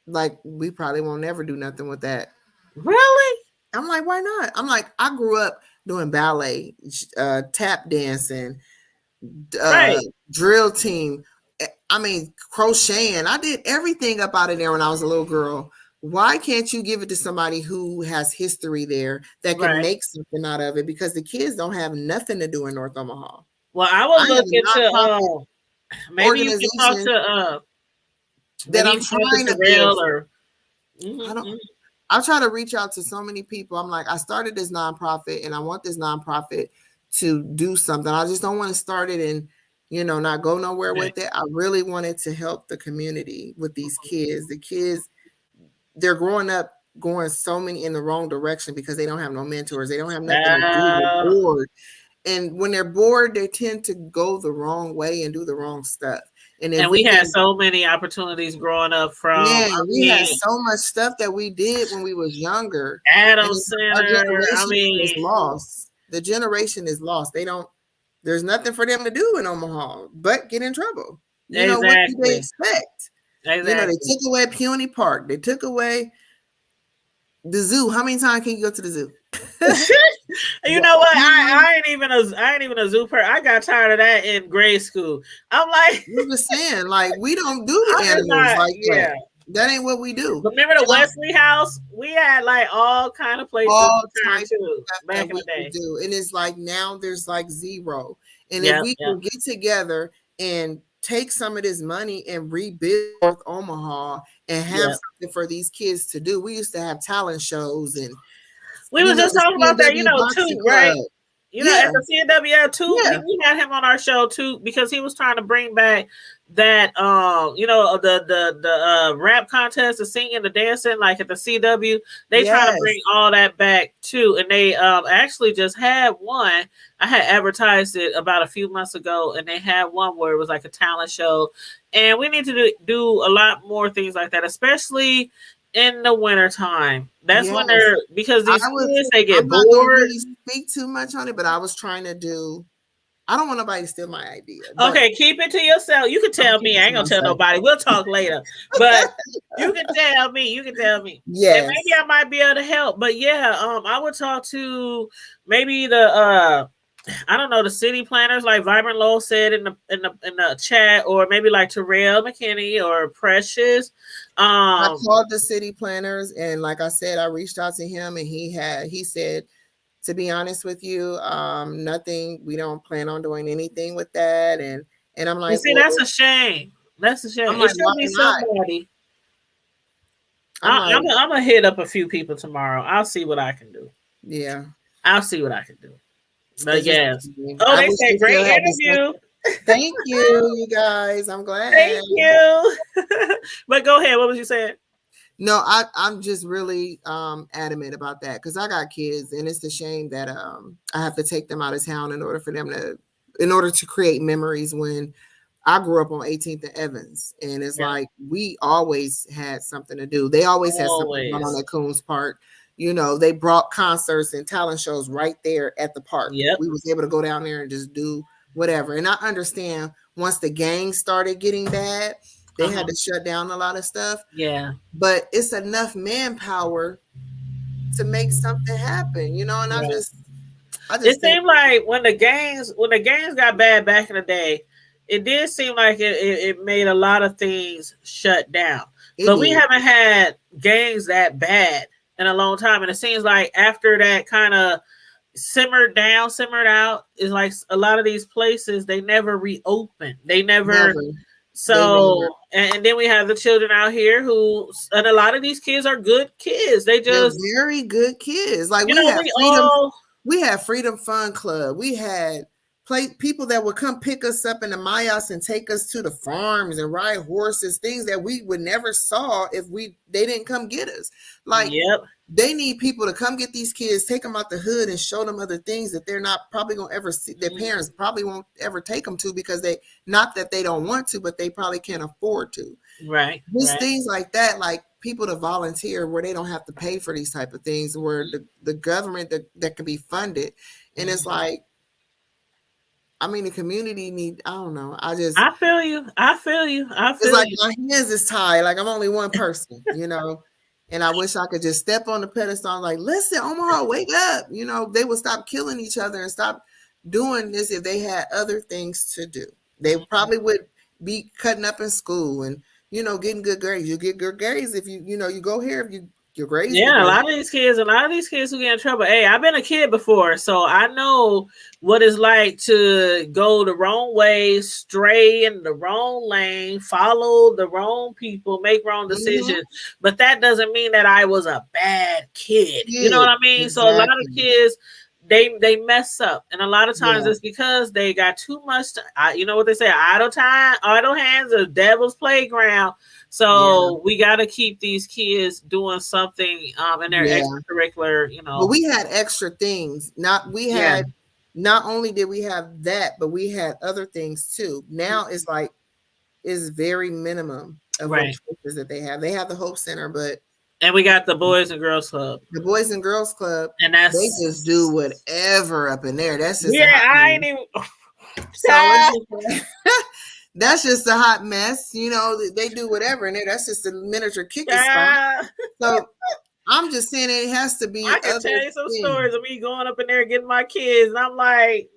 like we probably won't never do nothing with that. Really? I'm like, why not? I'm like, I grew up doing ballet, tap dancing, uh, Right, drill team. I mean, crocheting. I did everything up out of there when I was a little girl. Why can't you give it to somebody who has history there that can right. make something out of it? Because the kids don't have nothing to do in North Omaha. Well, I I will have look a into nonprofit maybe you can talk organization to that maybe you I'm can talk to trying to build. Terrell or I don't. mhm. I try to reach out to so many people. I'm like, I started this nonprofit and I want this nonprofit to do something. I just don't want to start it and, not go nowhere Right, with it. I really wanted to help the community with these kids. The kids, they're growing up going so many in the wrong direction because they don't have no mentors. They don't have nothing to do. They're uh, bored. And when they're bored, they tend to go the wrong way and do the wrong stuff. And if and we we had can, so many opportunities growing up from, man, I we had mean, so much stuff that we did when we was younger, and Adam our Center. I generation is mean, lost. The generation is lost. They don't. There's nothing for them to do in Omaha but get in trouble. What do they exactly, expect? They exactly. took away Puny Park. They took away the zoo. How many times can you go to the zoo? You What know what? you know? I ain't even a zoo person. I got tired of that in grade school. I'm like, I'm just saying, like we don't do the I'm just animals not. like that. Yeah. That ain't what we do. Remember the And Wesley House? We had like all kind of places all to turn types to of stuff back that in we the could day. do. And it's like now there's like zero. And if Yep, we yep, can get together and take some of this money and rebuild North Omaha and have yep. something for these kids to do. We used to have talent shows and We was just the talking about that, CNW boxing too, right? club. At Yeah, the CNW too, yeah, we had him on our show too because he was trying to bring back that the rap contest, the singing, the dancing, like at the CW. They trying to bring yes, all that back too, and they actually just had one. I had advertised it about a few months ago, and they had one where it was like a talent show, and we need to do a lot more things like that, especially in the wintertime. That's when yes. because I these was kids they I'm get not gonna bored. really speak too much on it, but I was trying to do I don't want nobody to steal my idea, but Okay, keep it to yourself. You can I'm tell keeping me. it I to ain't gonna tell myself. nobody. We'll talk later. But you can tell me. You can tell me. And maybe Yes. I might be able to help. But yeah, I would talk to maybe the I don't know, the city planners, like Vibrant Lowell said in the chat, or maybe like Terrell McKinney or Precious. I called the city planners, and like I said, I reached out to him, and he said, to be honest with you, nothing. We don't plan on doing anything with that, and I'm You like, see, that's well, a shame. That's a shame. I'm It like, should why be not? somebody. I'm like, I'm gonna hit up a few people tomorrow. I'll see what I can do. yeah, I'll see what I can do. But it's just. yes. Oh, I they wish said we great still had this. interview. Thank you guys. I'm glad. Thank you. But go ahead. What was you saying? No, I'm just really adamant about that because I got kids, and it's a shame that I have to take them out of town in order to create memories. When I grew up on 18th and Evans, and it's Yeah. like we always had something to do. They always had something going on Always. at Coons Park. You know, they brought concerts and talent shows right there at the park. Yep. We was able to go down there and just do whatever. And I understand once the gangs started getting bad, they had to shut down a lot of stuff. Yeah. But it's enough manpower to make something happen, you know. And I Right. just It think seemed like when the gangs got bad back in the day, it did seem like it made a lot of things shut down. it But we did. haven't had gangs that bad in a long time. And it seems like after that kind of simmered down, simmered out, is like a lot of these places they never reopened. They never. Never. They never. So and then we have the children out here and a lot of these kids are good kids. They They're just, very good kids. Like we all. we had Freedom Fun Club. We had people that would come pick us up in the Mayas and take us to the farms and ride horses, things that we would never saw if they didn't come get us. Like, Yep. they need people to come get these kids, take them out the hood, and show them other things that they're not probably gonna ever see. Their parents probably won't ever take them to because not that they don't want to, but they probably can't afford to. Right. Just Right. things like that, like people to volunteer where they don't have to pay for these type of things, where the government that can be funded. And it's like, I mean, the community I don't know. I feel you. I feel you. I It's feel like you. my hands is tied. Like I'm only one person, you know. And I wish I could just step on the pedestal and like, listen, Omaha, wake up. You know, they would stop killing each other and stop doing this if they had other things to do. They probably would be cutting up in school and, getting good grades. You get good grades if you go here, if your grades were Yeah, good. a lot of these kids who get in trouble. Hey, I've been a kid before, so I know what it's like to go the wrong way, stray in the wrong lane, follow the wrong people, make wrong decisions. But that doesn't mean that I was a bad kid. You know what I mean? So a lot of Exactly. kids, they mess up, and a lot of times Yeah. it's because they got too much. You know what they say? Idle time, idle hands, a devil's playground. So we got to keep these kids doing something in their Yeah. extracurricular, But we had extra things. Not only did we have that, but we had other things too. Now it's like it's very minimum of what Right. choices that they have. They have the Hope Center, but And we got the Boys and Girls Club. the Boys and Girls Club, And they just do whatever up in there. That's just a yeah, hot I mess. ain't even. So it's that's just a hot mess. They do whatever in there. That's just a miniature kicking spot. So I'm just saying it has to be I can other tell you some things. stories of me going up in there getting my kids, and I'm like,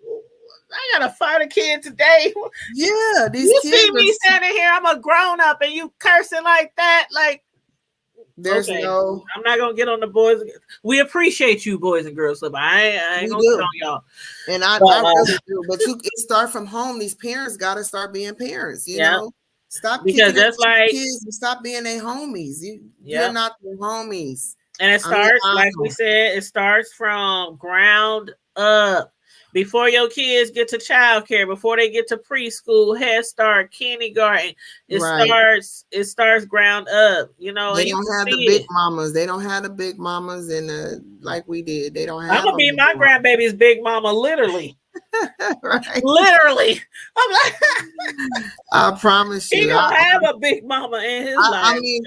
I gotta fight a kid today. Yeah, these You kids see me standing here, I'm a grown up, and you cursing like that, like. There's Okay, no. I'm not gonna get on the boys. We appreciate you, Boys and Girls Club. I ain't gonna get on y'all. And I really do. But it start from home. These parents got to start being parents. Stop because kicking up that's like kids and stop being their homies. You're not their homies. And it starts, like we said, it starts from ground up. Before your kids get to childcare, before they get to preschool, Head Start, kindergarten, it starts ground up. They don't have the big mamas. They don't have the big mamas like we did. They don't have. I'm gonna be my grandbaby's big mama, literally. Right. Literally. I'm like, I promise you. He gonna have a big mama in his life. I mean,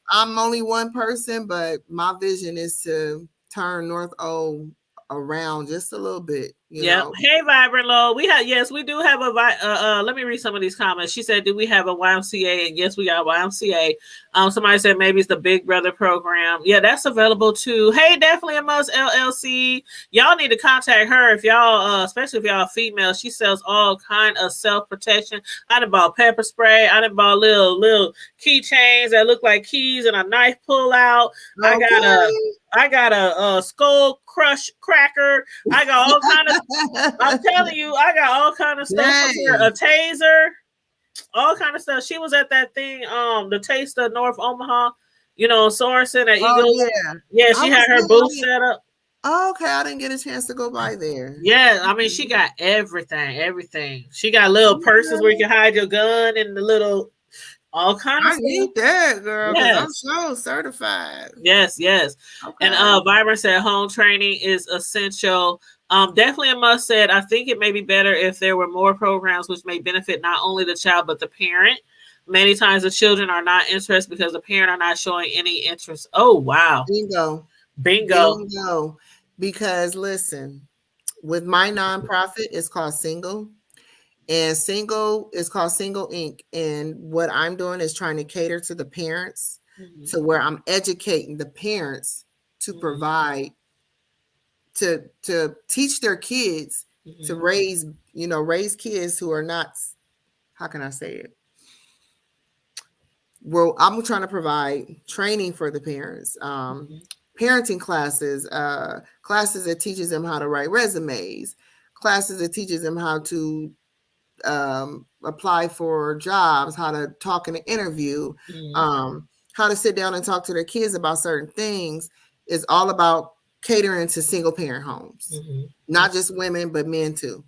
I'm only one person, but my vision is to turn North O around just a little bit. you Yep. know. Hey, Vibrant Low. We do have a let me read some of these comments. She said, do we have a YMCA? And yes, we got YMCA. Somebody said maybe it's the Big Brother program. Yeah, that's available too. Hey, definitely a must LLC. Y'all need to contact her if y'all, especially if y'all female. She sells all kind of self-protection. I done bought pepper spray. I done bought little keychains that look like keys and a knife pull out. Okay. I got a skull crush cracker. I got all kind of. I'm telling you, I got all kind of stuff from here. A taser, all kind of stuff. She was at that thing, the Taste of North Omaha, Sorensen at Oh Eagles. yeah. Yeah, I she was had her there. booth set up. Oh, okay, I didn't get a chance to go by there. Yeah, I mean, she got everything. She got little purses where you can hide your gun and the little all kind of I stuff. need that, girl, because I'm Yes. so certified. Yes. Okay. And Vibrant said home training is essential. Definitely a must said. I think it may be better if there were more programs which may benefit not only the child but the parent. Many times the children are not interested because the parent are not showing any interest. Oh wow. Bingo. Because listen, with my nonprofit, it's called Single. And Single is called Single Inc. And what I'm doing is trying to cater to the parents to where I'm educating the parents to provide to teach their kids to raise kids who are not, how can I say it? Well, I'm trying to provide training for the parents, parenting classes, classes that teaches them how to write resumes, classes that teaches them how to apply for jobs, how to talk in an interview, how to sit down and talk to their kids about certain things. Is all about catering to single parent homes, not just women, but men too.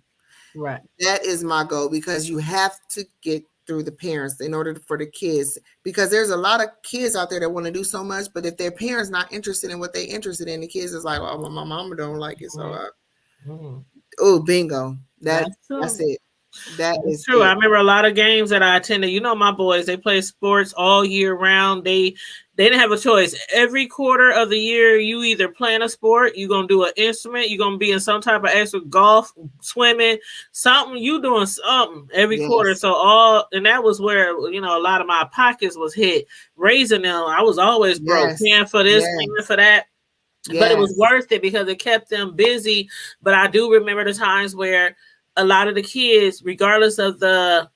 Right. That is my goal, because you have to get through the parents in order for the kids, because there's a lot of kids out there that want to do so much, but if their parents not interested in what they interested in, the kids is like, oh, my mama don't like it, so oh, bingo. That's it. That's true. it. I remember a lot of games that I attended. My boys, they play sports all year round. They didn't have a choice. Every quarter of the year, you either playing a sport, you're going to do an instrument, you're going to be in some type of extra golf, swimming, something. You doing something every quarter. So and that was where, a lot of my pockets was hit. Raising them, I was always broke. Paying for this, paying for that. But it was worth it because it kept them busy. But I do remember the times where a lot of the kids, regardless of the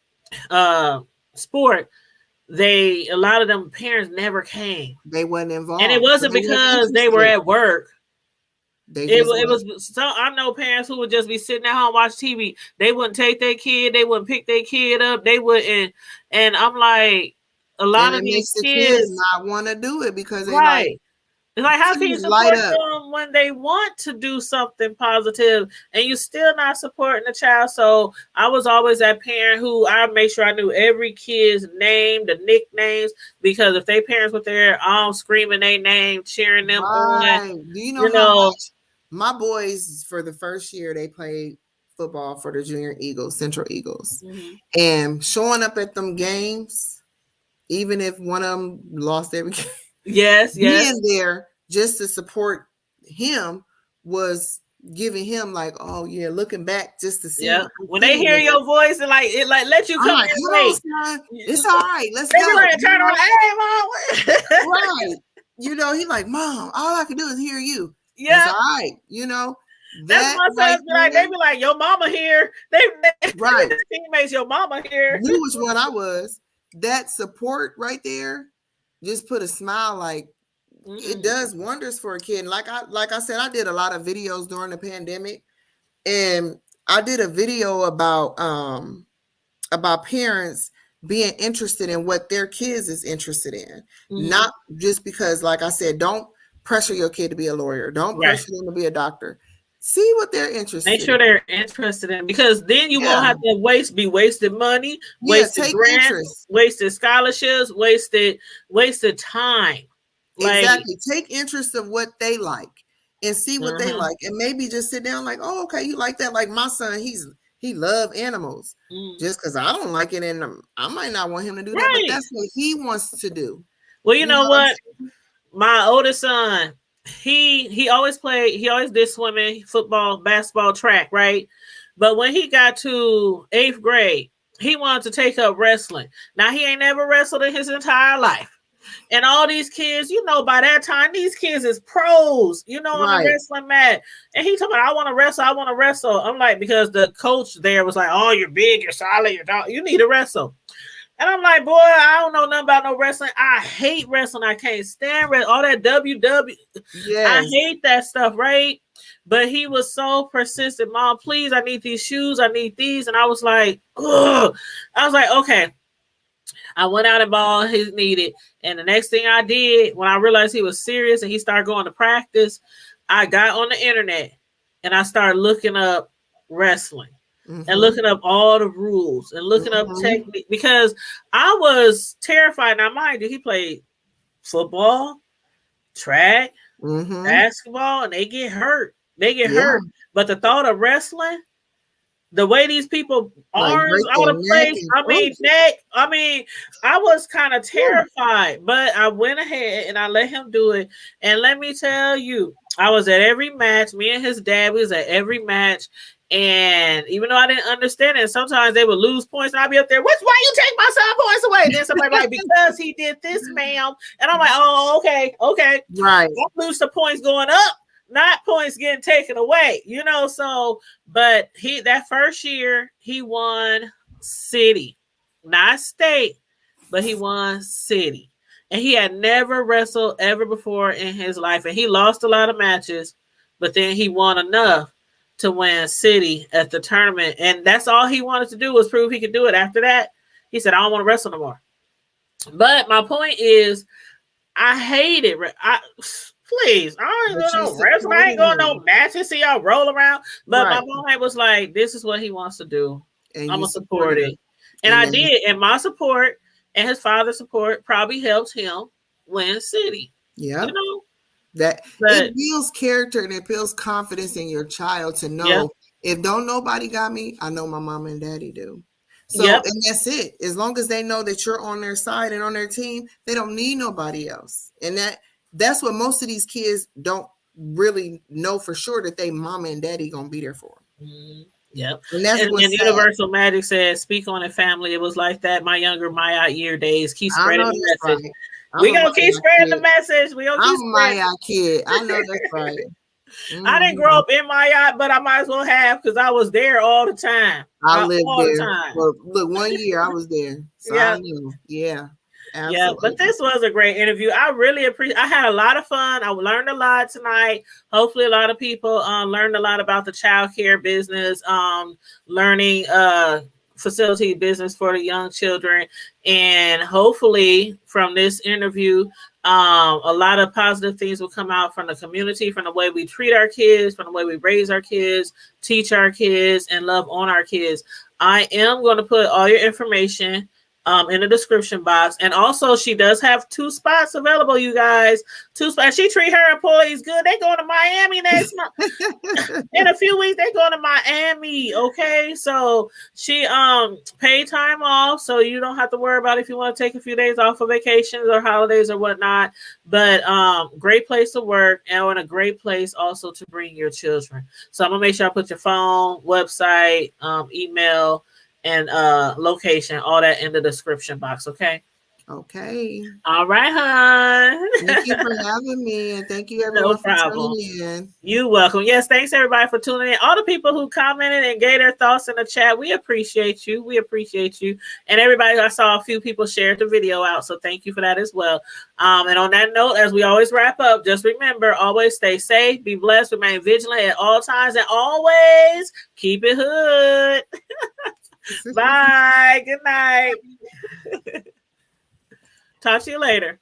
sport, a lot of them parents never came. They wasn't involved, and it wasn't because they were at work. It was so. I know parents who would just be sitting at home watch TV. They wouldn't take their kid. They wouldn't pick their kid up. They wouldn't. And I'm like, a lot of these kids not want to do it because they like. It's like, how can you support them when they want to do something positive and you still not supporting the child? So I was always that parent who I make sure I knew every kid's name, the nicknames, because if their parents were there, all screaming their name, cheering them on. Do you know how much my boys, for the first year, they played football for the Junior Eagles, Central Eagles, and showing up at them games, even if one of them lost every game. Being there just to support him was giving him like, oh yeah, looking back just to see. When they hear your voice and it let you come like, in late. It's all right. Let's go. Like, turn around, hey mom. Right. He's like, mom, all I can do is hear you. Yeah. It's all right. That's my son's they be like, your mama here. They teammates, your mama here. Knew which one I was. That support right there just put a smile, like it does wonders for a kid. And like I said, I did a lot of videos during the pandemic, and I did a video about parents being interested in what their kids is interested in. Not just because, like I said, don't pressure your kid to be a lawyer. Don't pressure them to be a doctor. See what they're interested in. Make sure they're interested in, because then you won't have to be wasted money, wasted grants, wasted scholarships, wasted time. Exactly. Take interest of what they like and see what they like, and maybe just sit down like, oh, okay, you like that. Like my son, he love animals. Just because I don't like it, and I might not want him to do that, but that's what he wants to do. Well, you know what? My oldest son, he always played, he always did swimming, football, basketball, track, right? But when he got to 8th grade, he wanted to take up wrestling. Now he ain't never wrestled in his entire life. And all these kids, you know, by that time, these kids is pros, you know, on the Right. wrestling mat. And he told me, I want to wrestle. I want to wrestle. I'm like, because the coach there was like, oh, you're big, you're solid, you're tall. You need to wrestle. And I'm like, boy, I don't know nothing about no wrestling. I hate wrestling. I can't stand all that WW. I Yes. hate that stuff, right? But he was so persistent. Mom, please, I need these shoes. I need these. And I was like, ugh. I was like, okay. I went out and bought all he needed. And the next thing I did, when I realized he was serious and he started going to practice, I got on the internet and I started looking up wrestling and looking up all the rules and looking up technique, because I was terrified. Now, mind you, he played football, track, basketball, and they get hurt. They get hurt. But the thought of wrestling, the way these people Like arms break out their of neck place, and neck. I mean, I was kind of terrified, but I went ahead and I let him do it. And let me tell you, I was at every match. Me and his dad was at every match. And even though I didn't understand it, sometimes they would lose points, and I'd be up there, why you take my son points away? And then somebody like, because he did this, ma'am. And I'm like, oh, okay. right. I lose the points going up, not points getting taken away, you know. So, but that first year he won city, not state, but he won city. And he had never wrestled ever before in his life. And he lost a lot of matches, but then he won enough to win city at the tournament. And that's all he wanted to do, was prove he could do it. After that, he said, I don't want to wrestle no more. But my point is, I hate it. Please, I ain't going no wrestling. I ain't going no matches. See y'all roll around. But my mom was like, this is what he wants to do. And I'm going to support it. And I did. And my support and his father's support probably helped him win city. Yeah. You know? It builds character and it builds confidence in your child to know, if don't nobody got me, I know my mom and daddy do. So, and that's it. As long as they know that you're on their side and on their team, they don't need nobody else. And that's what most of these kids don't really know for sure, that they mama and daddy gonna be there for them. Yep. And that's and Universal Magic says, speak on it, family. It was like that my younger Maya year days. Keep spreading the message. Right. We gonna keep spreading the message. We gonna keep spreading. I'm a Maya kid. I know that's right. I didn't grow up in Maya, but I might as well have, because I was there all the time. I lived all there. The time. Well, look, 1 year I was there. So I knew. Yeah. Absolutely. Yeah, but this was a great interview. I really appreciate. I had a lot of fun. I learned a lot tonight. Hopefully, a lot of people learned a lot about the child care business, learning facility business for the young children, and hopefully from this interview, a lot of positive things will come out from the community, from the way we treat our kids, from the way we raise our kids, teach our kids, and love on our kids. I am going to put all your information in the description box. And also, she does have 2 spots available, you guys. 2 spots. She treat her employees good. They going to Miami next month. In a few weeks, they going to Miami. Okay. So she paid time off, so you don't have to worry about if you want to take a few days off for vacations or holidays or whatnot. But great place to work, and a great place also to bring your children. So I'm gonna make sure I put your phone, website, email, and location, all that in the description box. Okay. All right, hon. Thank you for having me, and thank you everyone for tuning in. You're welcome. Yes, thanks everybody for tuning in. All the people who commented and gave their thoughts in the chat, we appreciate you. We appreciate you. And everybody, I saw a few people shared the video out, so thank you for that as well. And on that note, as we always wrap up, just remember, always stay safe, be blessed, remain vigilant at all times, and always keep it hood. Bye. Good night. Talk to you later.